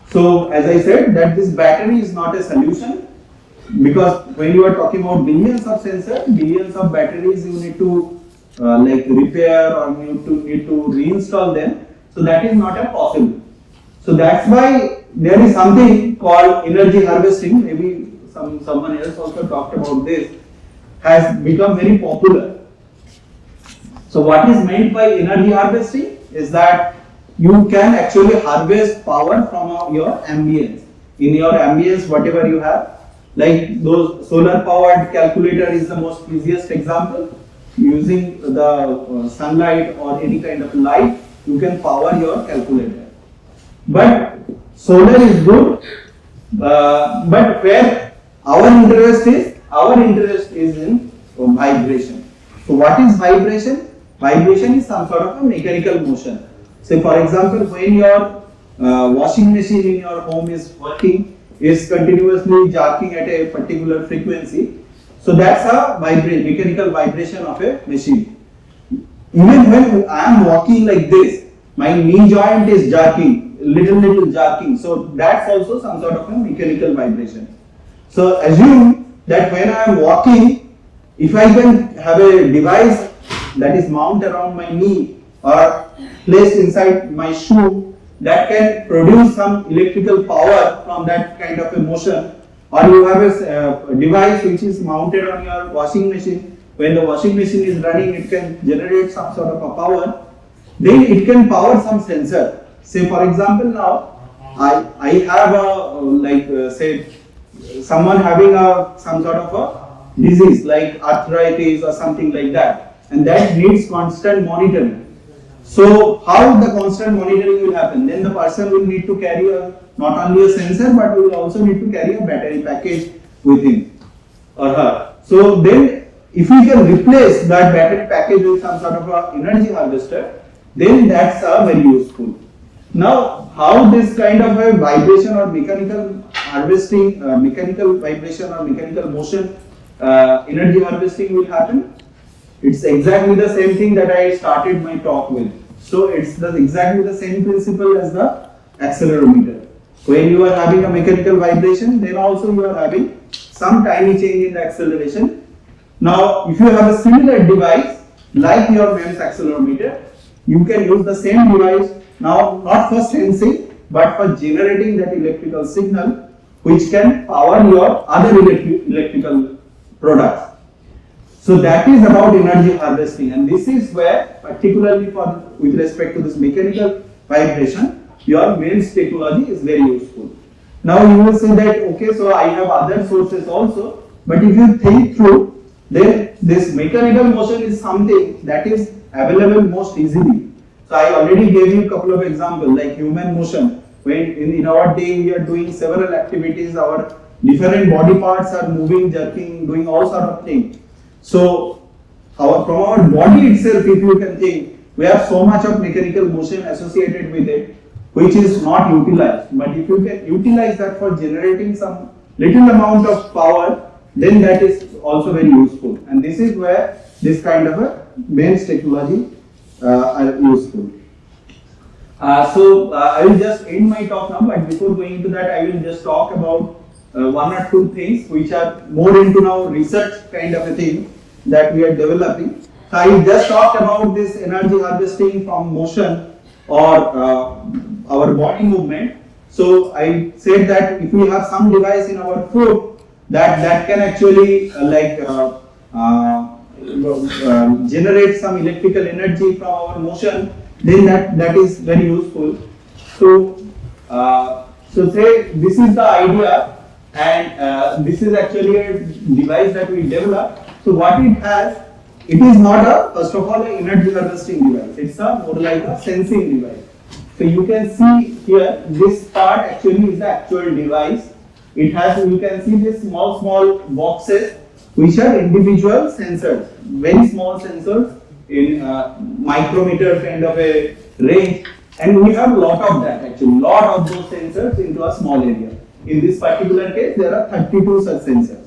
Speaker 2: So as I said, that this battery is not a solution, because when you are talking about billions of sensors, billions of batteries, you need to like repair or need to reinstall them. So that is not a possible. So that's why there is something called energy harvesting. Maybe someone else also talked about this. Has become very popular. So what is meant by energy harvesting is that you can actually harvest power from your ambience. In your ambience, whatever you have, like those solar powered calculator is the most easiest example. Using the sunlight or any kind of light, you can power your calculator. But solar is good, but where our interest is in vibration. So what is vibration? Vibration is some sort of a mechanical motion. Say for example, when your washing machine in your home is working, is continuously jerking at a particular frequency, so that's a mechanical vibration of a machine. Even when I am walking like this, my knee joint is jerking, little jerking, so that's also some sort of a mechanical vibration. So assume that when I am walking, if I can have a device that is mounted around my knee or placed inside my shoe that can produce some electrical power from that kind of a motion, or you have a device which is mounted on your washing machine. When the washing machine is running, it can generate some sort of a power. Then it can power some sensor. Say for example now, I have a say someone having some sort of a disease like arthritis or something like that, and that needs constant monitoring. So how the constant monitoring will happen? Then the person will need to carry not only a sensor but will also need to carry a battery package with him or her. So then if we can replace that battery package with some sort of a energy harvester, then that's very useful. Now how this kind of a vibration or mechanical harvesting, mechanical vibration or mechanical motion energy harvesting will happen? It's exactly the same thing that I started my talk with. So it's exactly the same principle as the accelerometer. When you are having a mechanical vibration, then also you are having some tiny change in the acceleration. Now, if you have a similar device like your MEMS accelerometer, you can use the same device now not for sensing but for generating that electrical signal which can power your other electrical products. So that is about energy harvesting, and this is where, particularly with respect to this mechanical vibration, your MEMS technology is very useful. Now you will say that, okay, so I have other sources also, but if you think through, then this mechanical motion is something that is available most easily. So I already gave you a couple of examples like human motion. When in our day we are doing several activities, our different body parts are moving, jerking, doing all sort of things. So from our body itself, if you can think, we have so much of mechanical motion associated with it, which is not utilized. But if you can utilize that for generating some little amount of power, then that is also very useful. And this is where this kind of a MEMS technology are useful. So I will just end my talk now, but before going into that, I will just talk about one or two things which are more into now research kind of a thing that we are developing. So I just talked about this energy harvesting from motion or our body movement. So I said that if we have some device in our foot that can actually generate some electrical energy from our motion, then that is very useful. So say this is the idea, and this is actually a device that we developed. So what it has, it is not first of all, an energy harvesting device. It's more like a sensing device. So you can see here, this part actually is the actual device. It has, you can see these small boxes which are individual sensors, very small sensors in micrometer kind of a range, and we have a lot of that actually, lot of those sensors into a small area. In this particular case, there are 32 such sensors.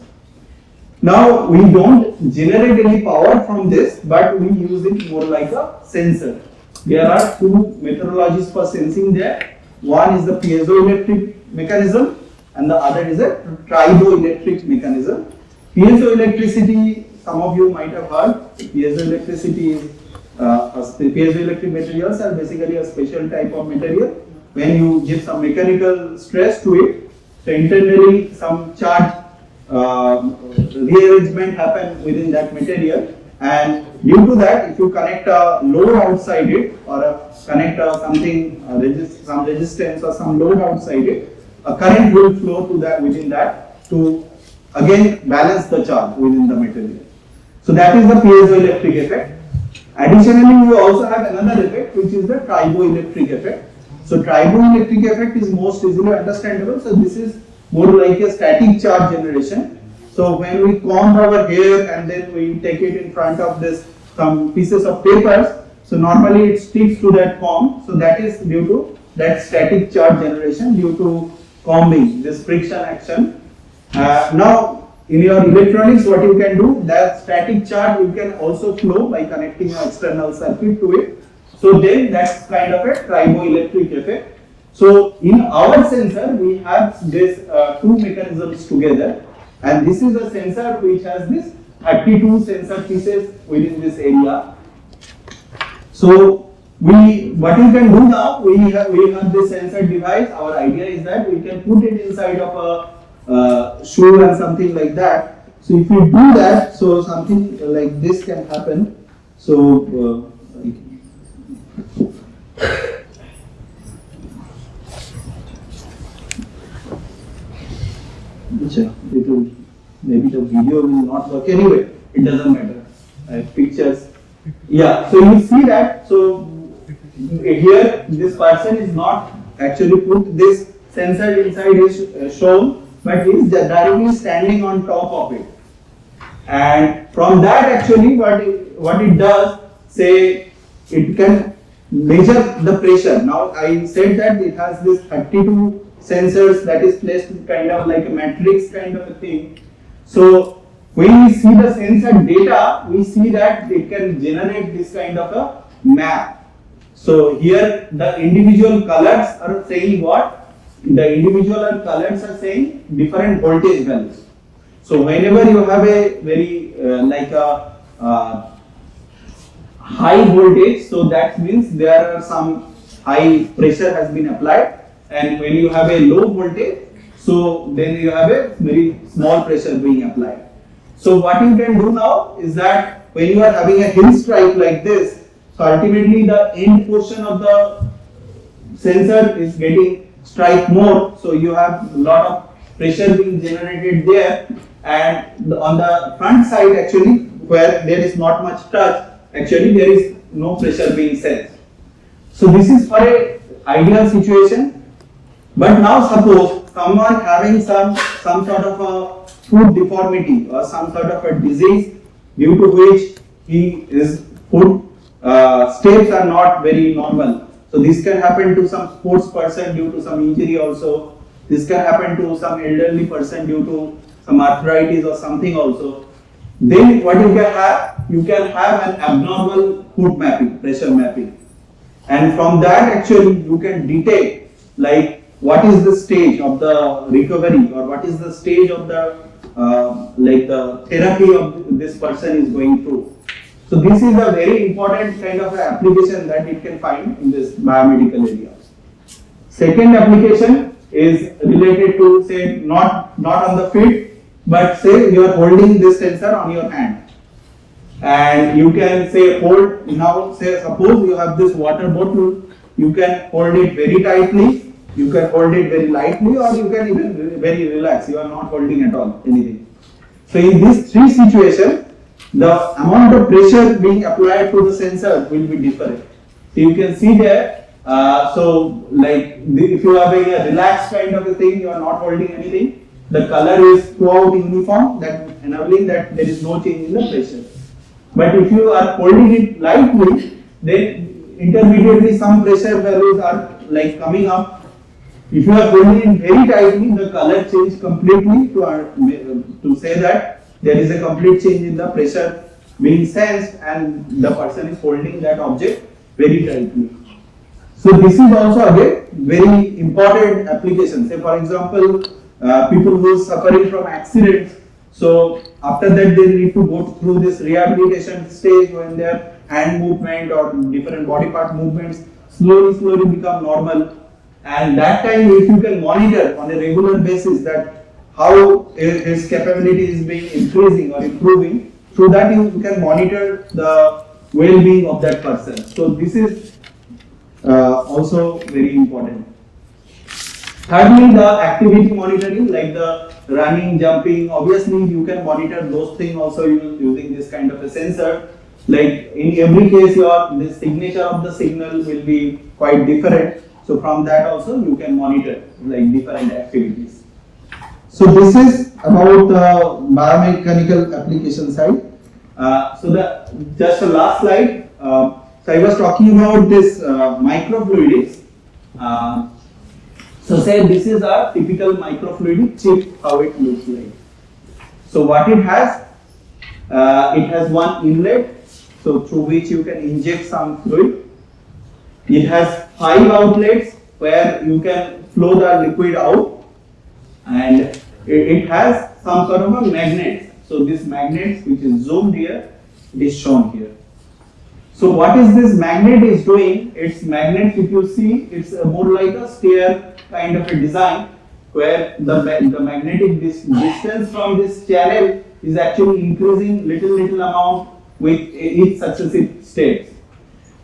Speaker 2: Now we don't generate any power from this, but we use it more like a sensor. There are two methodologies for sensing there. One is the piezoelectric mechanism, and the other is a triboelectric mechanism. Piezoelectricity, some of you might have heard. Piezoelectricity is piezoelectric materials are basically a special type of material. When you give some mechanical stress to it, so internally some charge rearrangement happen within that material, and due to that, if you connect a load outside it or connect something some resistance or some load outside it, a current will flow to that within that to again balance the charge within the material. So that is the piezoelectric effect. Additionally, we also have another effect which is the triboelectric effect. So triboelectric effect is most easily understandable. So this is more like a static charge generation. So when we comb our hair and then we take it in front of this some pieces of papers, so normally it sticks to that comb. So that is due to that static charge generation due to combing, this friction action. Now in your electronics, what you can do, that static charge you can also flow by connecting an external circuit to it. So then that's kind of a triboelectric effect. So in our sensor, we have this two mechanisms together, and this is a sensor which has this 32 sensor pieces within this area. So what we can do now, we have this sensor device. Our idea is that we can put it inside of a shoe and something like that. So if you do that, so something like this can happen. So it will, maybe the video will not work. Anyway, it doesn't matter. Pictures. Yeah, so you see that. So here this person is not actually put this sensor inside is shown, but he is directly standing on top of it. And from that actually what it does, say it can measure the pressure. Now I said that it has this 32 sensors that is placed kind of like a matrix kind of a thing. So when we see the sensor data, we see that it can generate this kind of a map. So here the individual colors are saying what? The individual colors are saying different voltage values. So whenever you have a very high voltage, so that means there are some high pressure has been applied, and when you have a low voltage, so then you have a very small pressure being applied. So what you can do now is that when you are having a hill strike like this, so ultimately the end portion of the sensor is getting strike more, so you have a lot of pressure being generated there, and on the front side actually where there is not much touch, actually there is no pressure being sensed. So this is for a ideal situation. But now suppose someone having some sort of a food deformity or some sort of a disease due to which his food steps are not very normal. So this can happen to some sports person due to some injury also. This can happen to some elderly person due to some arthritis or something also. Then what you can have? You can have an abnormal foot mapping, pressure mapping. And from that actually you can detect like what is the stage of the recovery or what is the stage of the the therapy of this person is going through. So this is a very important kind of application that it can find in this biomedical area. Second application is related to say not on the feet, but say you are holding this sensor on your hand, and you can say hold now. Say suppose you have this water bottle, you can hold it very tightly, you can hold it very lightly, or you can even very relaxed. You are not holding at all anything. So in these three situations, the amount of pressure being applied to the sensor will be different. So you can see there. If you have a relaxed kind of a thing, you are not holding anything. The color is throughout uniform, that enabling that there is no change in the pressure. But if you are holding it lightly, then intermediately some pressure values are like coming up. If you are holding it very tightly, the color change completely to say that there is a complete change in the pressure being sensed and the person is holding that object very tightly. So this is also again very important application. Say for example, people who are suffering from accidents, so after that they need to go through this rehabilitation stage when their hand movement or different body part movements slowly become normal, and that time if you can monitor on a regular basis that how his capability is being increasing or improving, through that you can monitor the well-being of that person. So this is also very important. Thirdly, the activity monitoring, like the running, jumping, obviously you can monitor those things also using this kind of a sensor. Like in every case, the signature of the signal will be quite different. So from that also you can monitor like different activities. So this is about the biomechanical application side. Just the last slide. So I was talking about this microfluidics. So say this is a typical microfluidic chip, how it looks like. So what it has one inlet, so through which you can inject some fluid. It has 5 outlets where you can flow the liquid out, and it has some sort of a magnet. So this magnet, which is zoomed here, it is shown here. So what is this magnet is doing? Its magnet, if you see, it's more like a stair kind of a design where the magnetic distance from this channel is actually increasing little amount with each successive stage.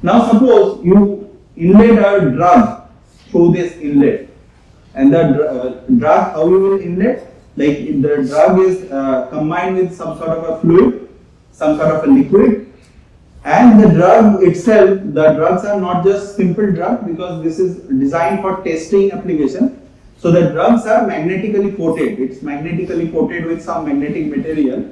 Speaker 2: Now suppose you inlet a drug through this inlet, and the drug, how you will inlet? like if the drug is combined with some sort of a fluid, some sort of a liquid, and the drug itself, the drugs are not just simple drug because this is designed for testing application. So the drugs are magnetically coated. It's magnetically coated with some magnetic material.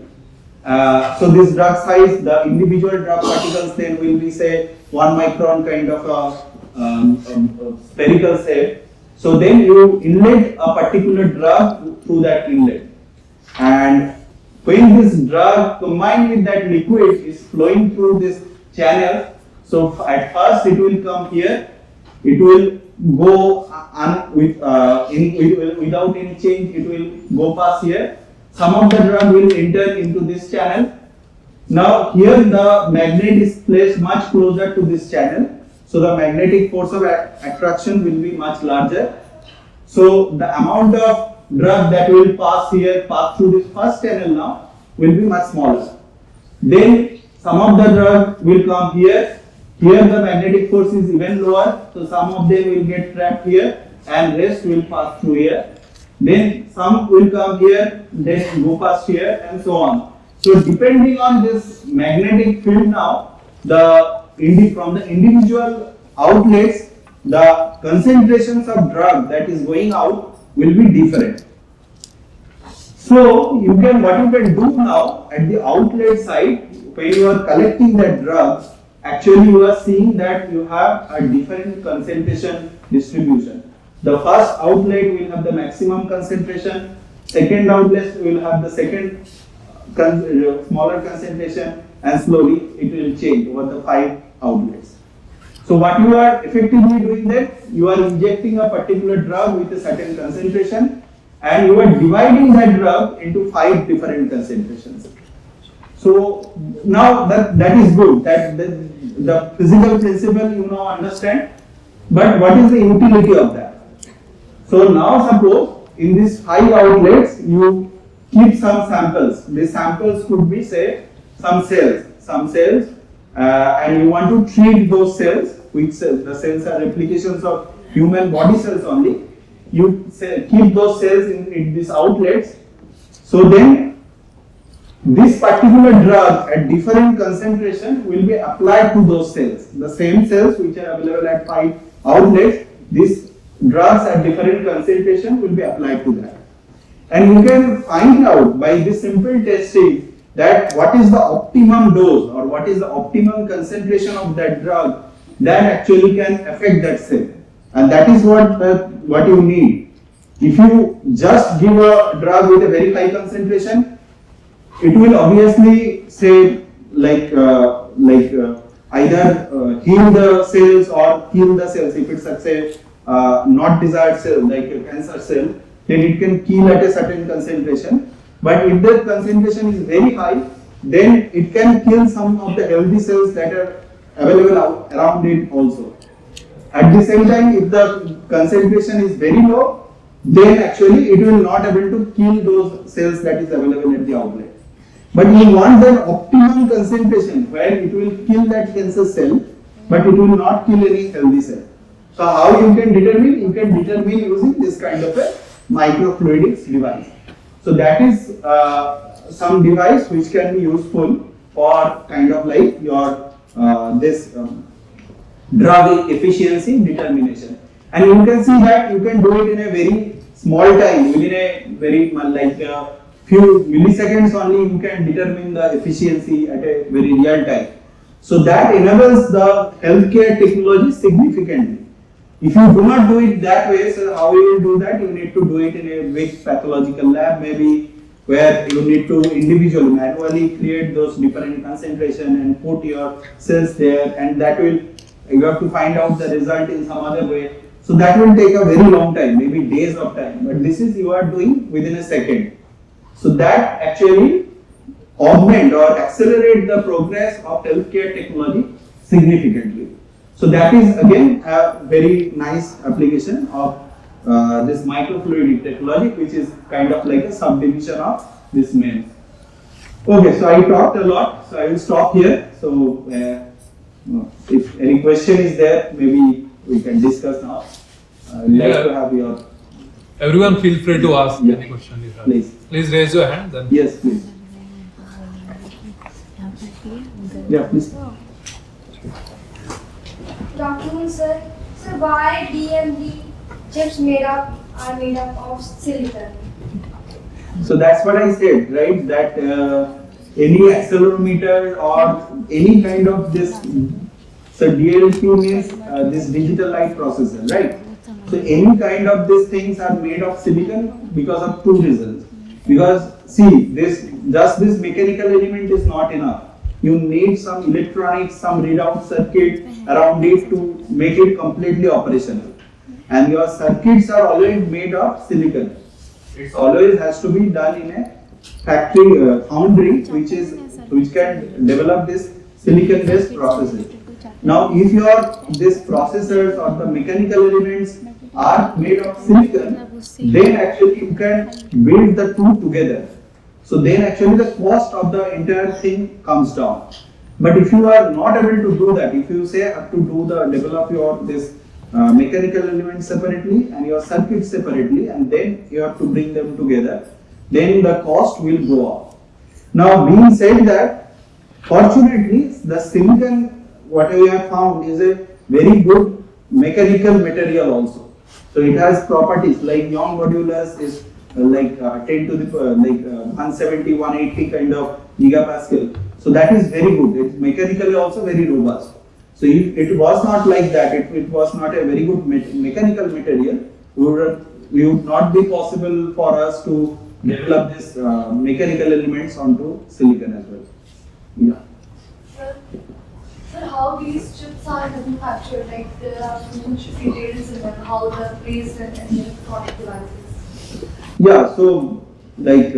Speaker 2: So this drug size, the individual drug particles then will be say 1 micron kind of a spherical shape. So then you inlet a particular drug through that inlet, and when this drug combined with that liquid is flowing through this channel, so at first it will come here, it will go without any change, it will go past here. Some of the drug will enter into this channel. Now here the magnet is placed much closer to this channel, so the magnetic force of attraction will be much larger. So the amount of drug that will pass through this first channel now will be much smaller. Then some of the drug will come here. Here the magnetic force is even lower, so some of them will get trapped here and rest will pass through here. Then some will come here, then go past here, and so on. So depending on this magnetic field now, from the individual outlets, the concentrations of drug that is going out will be different. So what you can do now at the outlet side, when you are collecting that drug, actually you are seeing that you have a different concentration distribution. The first outlet will have the maximum concentration, second outlet will have the second smaller concentration, and slowly it will change over the 5 outlets. So what you are effectively doing then, you are injecting a particular drug with a certain concentration, and you are dividing that drug into 5 different concentrations. So now that is good, that the physical principle you now understand, but what is the utility of that? So now suppose in these 5 outlets you keep some samples. These samples could be say some cells, and you want to treat those cells, which the cells are replications of human body cells only. You keep those cells in these outlets. So then this particular drug at different concentration will be applied to those cells. The same cells which are available at 5 outlets, these drugs at different concentration will be applied to that. And you can find out by this simple testing that what is the optimum dose or what is the optimum concentration of that drug that actually can affect that cell. And that is what you need. If you just give a drug with a very high concentration, it will obviously say either heal the cells or kill the cells. If it's say not desired cell like a cancer cell, then it can kill at a certain concentration. But if the concentration is very high, then it can kill some of the healthy cells that are available around it also. At the same time, if the concentration is very low, then actually it will not able to kill those cells that is available at the outlet. But you want an optimum concentration where it will kill that cancer cell, but it will not kill any healthy cell. So how you can determine? You can determine using this kind of a microfluidics device. So that is some device which can be useful for kind of like your drug efficiency determination. And you can see that you can do it in a very small time, within a very few milliseconds only you can determine the efficiency at a very real time. So that enables the healthcare technology significantly. If you do not do it that way, so how you will do that? You need to do it in a big pathological lab maybe, where you need to individually manually create those different concentration and put your cells there, and that will, you have to find out the result in some other way. So that will take a very long time, maybe days of time, but this is you are doing within a second. So that actually augment or accelerate the progress of healthcare technology significantly. So that is again a very nice application of this microfluidic technology, which is kind of like a subdivision of this MEMS. Okay, so I talked a lot, so I will stop here. So if any question is there, maybe we can discuss now. I would like to have your
Speaker 1: Everyone feel free to ask any question you have.
Speaker 2: Please.
Speaker 1: Please raise your hand then.
Speaker 2: Yes, please. Yeah, please.
Speaker 3: Good afternoon, sir. So why DMD chips are made up of silicon?
Speaker 2: So that's what I said, right? That any accelerometer or any kind of this, so DLP means this digital light processor, right? So any kind of these things are made of silicon because of two reasons. Because see, just this mechanical element is not enough. You need some electronics, some readout circuit around it to make it completely operational. And your circuits are always made of silicon. It always has to be done in a factory foundry, which can develop this silicon-based processor. Now, if these processors or the mechanical elements are made of silicon, then actually you can build the two together. So then actually the cost of the entire thing comes down. But if you are not able to do that, if you say have to develop this mechanical elements separately and your circuits separately, and then you have to bring them together, then the cost will go up. Now, being said that, fortunately, the silicon, what we have found, is a very good mechanical material also. So it has properties like ion modulus is like 10 to the 170, 180 kind of gigapascal. So that is very good. It's mechanically also very robust. So if it was not like that, it was not a very good mechanical material, we would not be possible for us to develop this mechanical elements onto silicon as well. Yeah.
Speaker 3: Sir, how these chips are manufactured? Like there are huge details in them, how they are placed in electronic devices.
Speaker 2: Yeah, so like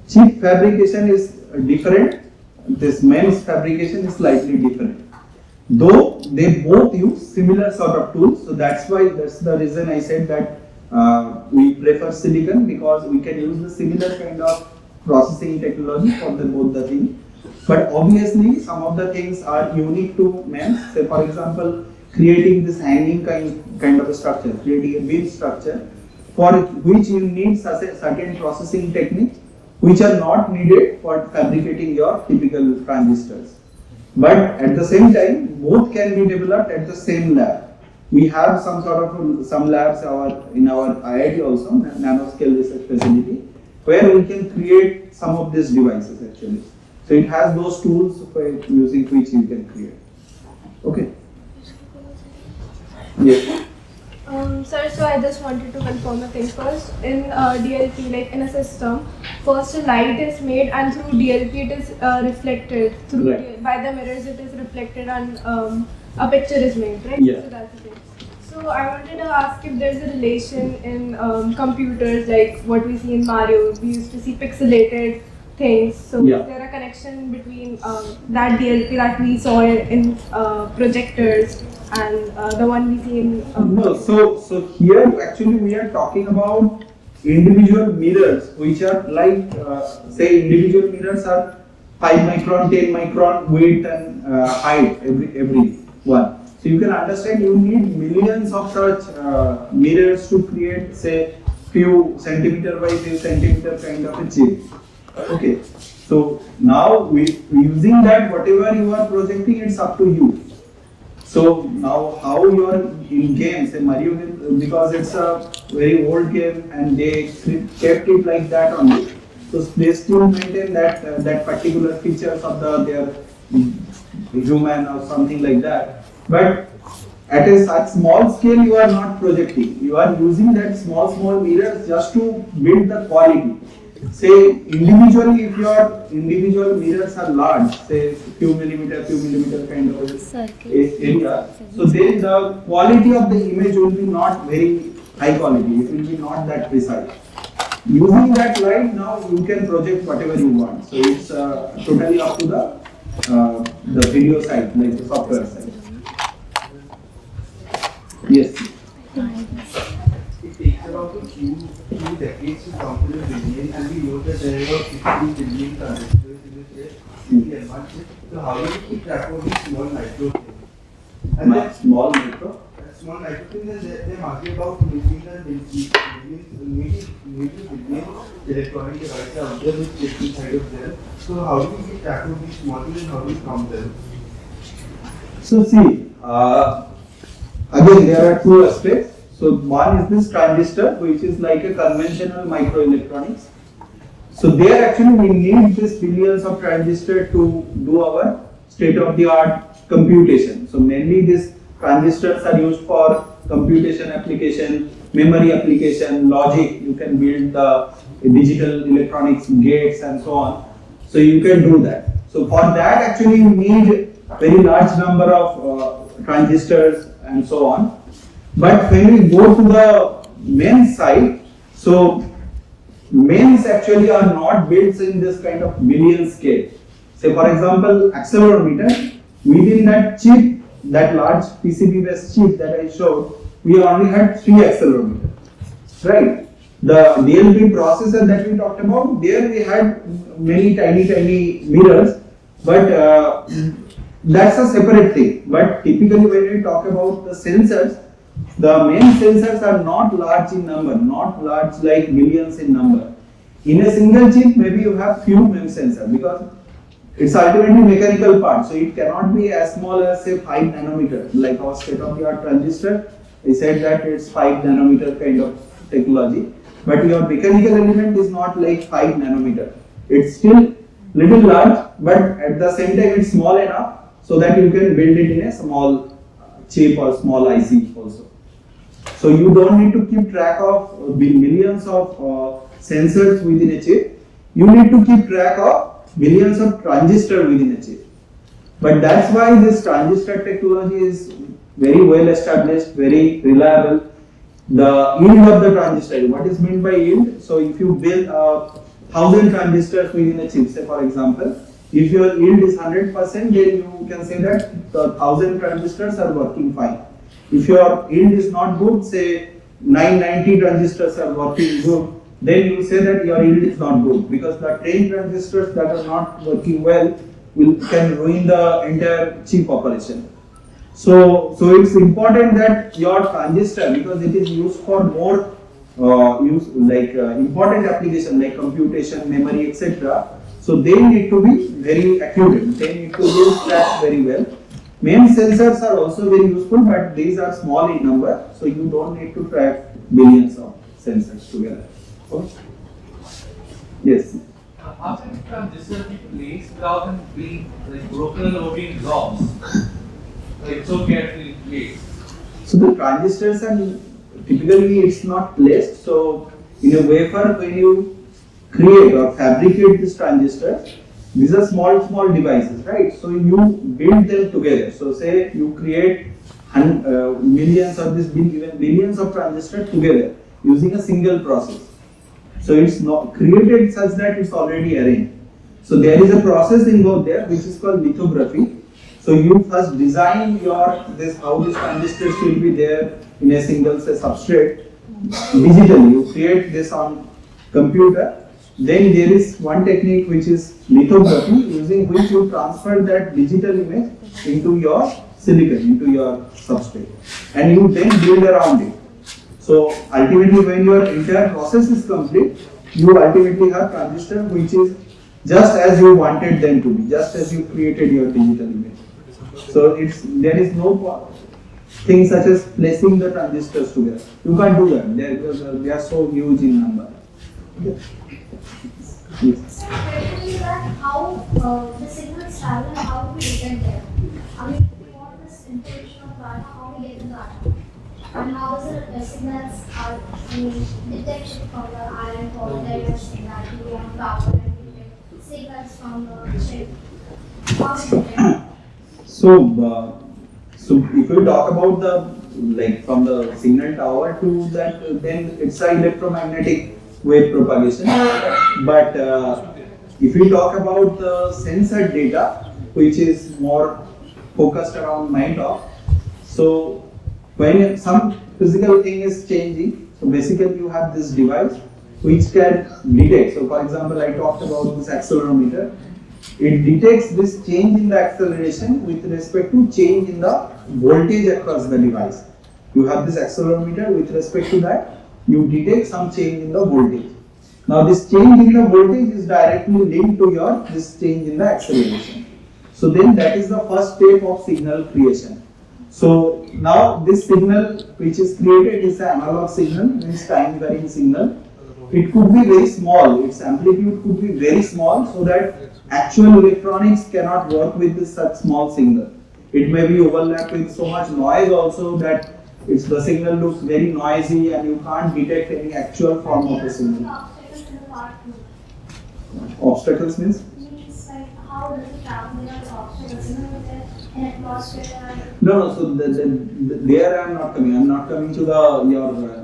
Speaker 2: chip fabrication is different. This MEMS fabrication is slightly different. Though they both use similar sort of tools, so that's the reason I said that we prefer silicon, because we can use the similar kind of processing technology for both the things. But obviously, some of the things are unique to MEMS. Say, for example, creating this hanging kind of a structure, creating a beam structure, for which you need certain processing techniques which are not needed for fabricating your typical transistors. But at the same time, both can be developed at the same lab. We have some labs in our IIT also, nanoscale research facility, where we can create some of these devices actually. So it has those tools using which you can create. Okay. Yes.
Speaker 4: Sir, so I just wanted to confirm a thing first. In DLP, like in a system, first a light is made and through DLP it is reflected. By the mirrors it is reflected and a picture is made, right?
Speaker 2: Yeah.
Speaker 4: So that's the thing. So I wanted to ask if there's a relation in computers, like what we see in Mario. We used to see pixelated things. So
Speaker 2: yeah.
Speaker 4: Is there a connection between that DLP that we saw in projectors and the one we see in
Speaker 2: no, so here actually we are talking about individual mirrors, which are like say individual mirrors are 5 micron, 10 micron width and height every one. So you can understand you need millions of such mirrors to create say few centimeter by few centimeter kind of a chip. Okay, so now using that, whatever you are projecting, it's up to you. So now how you are in games, say Mario game, because it's a very old game and they kept it like that only. So they still maintain that particular features of their human or something like that. But at a such small scale, you are not projecting. You are using that small mirrors just to build the quality. Say individually, if your individual mirrors are large, say few millimeter kind of area, so then the quality of the image will be not very high quality. It will be not that precise. Using that light, now you can project whatever you want. So it's totally up to the video side, like the software side. Yes.
Speaker 5: It takes about a few decades to come to the billion, and we know that there are 60 billion transistors in this chip. So how do you keep track of these small micro things? And
Speaker 2: Small micro?
Speaker 5: small micro things, and they're asking about making electronic devices out there with chips inside of them. So how do we tackle these small things and how do we count them?
Speaker 2: So see, again there are two aspects. So one is this transistor, which is like a conventional microelectronics. So there actually we need this billions of transistors to do our state-of-the-art computation. So mainly these transistors are used for computation application, memory application, logic. You can build the digital electronics gates and so on. So you can do that. So for that actually you need very large number of transistors and so on. But when we go to the MEMS side, so MEMS actually are not built in this kind of billion scale. Say for example, accelerometer, within that chip, that large PCB based chip that I showed, we only had 3 accelerometers, right? The DLP processor that we talked about, there we had many tiny mirrors, but that's a separate thing. But typically when we talk about the sensors, the main sensors are not large in number, not large like millions in number. In a single chip, maybe you have few MEMS sensors because it's ultimately mechanical part, so it cannot be as small as say 5 nanometer, like our state-of-the-art transistor. I said that it's 5 nanometer kind of technology, but your mechanical element is not like 5 nanometer. It's still little large, but at the same time it's small enough so that you can build it in a small chip or small IC also. So you don't need to keep track of millions of sensors within a chip. You need to keep track of millions of transistors within a chip. But that's why this transistor technology is very well established, very reliable. The yield of the transistor, what is meant by yield? So if you build 1,000 transistors within a chip, say for example, if your yield is 100%, then you can say that the 1,000 transistors are working fine. If your yield is not good, say 990 transistors are working good, then you say that your yield is not good because the 10 transistors that are not working well can ruin the entire chip operation. So it's important that your transistor, because it is used for more important application like computation, memory, etc. So they need to be very accurate. They need to be tracked very well. MEMS sensors are also very useful, but these are small in number, so you don't need to track billions of sensors together. Okay. Yes.
Speaker 6: How can transistors be placed without them being like broken or being lost? Like so carefully placed.
Speaker 2: So the transistors are typically it's not placed. So in a wafer, when you create or fabricate these transistors, these are small devices, right? So you build them together. So say you create millions or even billions of transistors together using a single process. So it's not created such that it's already arranged. So there is a process involved there which is called lithography. So you first design how this transistors will be there in a single substrate digitally. You create this on computer. Then there is one technique which is lithography, using which you transfer that digital image into your silicon, into your substrate, and you then build around it. So ultimately when your entire process is complete, you ultimately have transistor which is just as you wanted them to be, just as you created your digital image. So there is no thing such as placing the transistors together. You can't do that. They are so huge in number. Okay. Yes.
Speaker 3: So the question is that how the signals travel and how we detect them. I mean, we want this information of data, how we get the data. And how is the signals are detection from the iron or there is that we want power and we get signals from the chip. How is it?
Speaker 2: So if we talk about the from the signal tower to that, then it's an electromagnetic wave propagation. But if we talk about the sensor data, which is more focused around my talk, so when some physical thing is changing, so basically you have this device which can detect. So for example, I talked about this accelerometer. It detects this change in the acceleration with respect to change in the voltage across the device. You have this accelerometer, with respect to that, you detect some change in the voltage. Now this change in the voltage is directly linked to your this change in the acceleration. So then that is the first step of signal creation. So now this signal which is created is an analog signal, means time varying signal. It could be very small, its amplitude could be very small, so that actual electronics cannot work with this such small signal. It may be overlapped with so much noise also that the signal looks very noisy and you can't detect any actual form of the signal.
Speaker 3: Obstacles in the part 2.
Speaker 2: Obstacles means?
Speaker 3: Means like how does it travel without obstacles? You know, with an atmosphere.
Speaker 2: No, so there I am not coming. I am not coming to your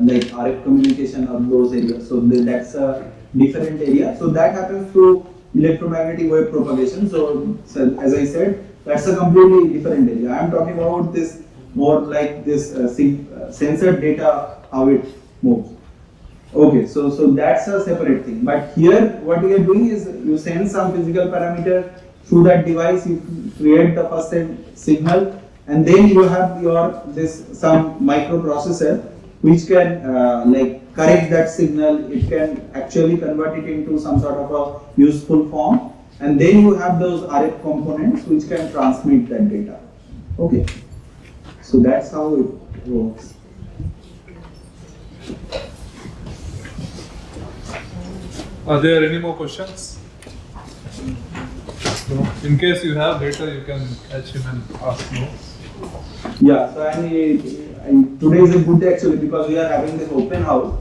Speaker 2: like RF communication or those areas. So that's a different area. So that happens through electromagnetic wave propagation. So as I said, that's a completely different area. I am talking about this more like this sensor data, how it moves. Okay, so that's a separate thing. But here, what we are doing is you send some physical parameter through that device. You create the first signal, and then you have your some microprocessor which can like correct that signal. It can actually convert it into some sort of a useful form, and then you have those RF components which can transmit that data. Okay, so that's how it works.
Speaker 1: Are there any more questions? No. In case you have later, you can catch him and ask more.
Speaker 2: Yeah, so and today is a good day actually because we are having this open house.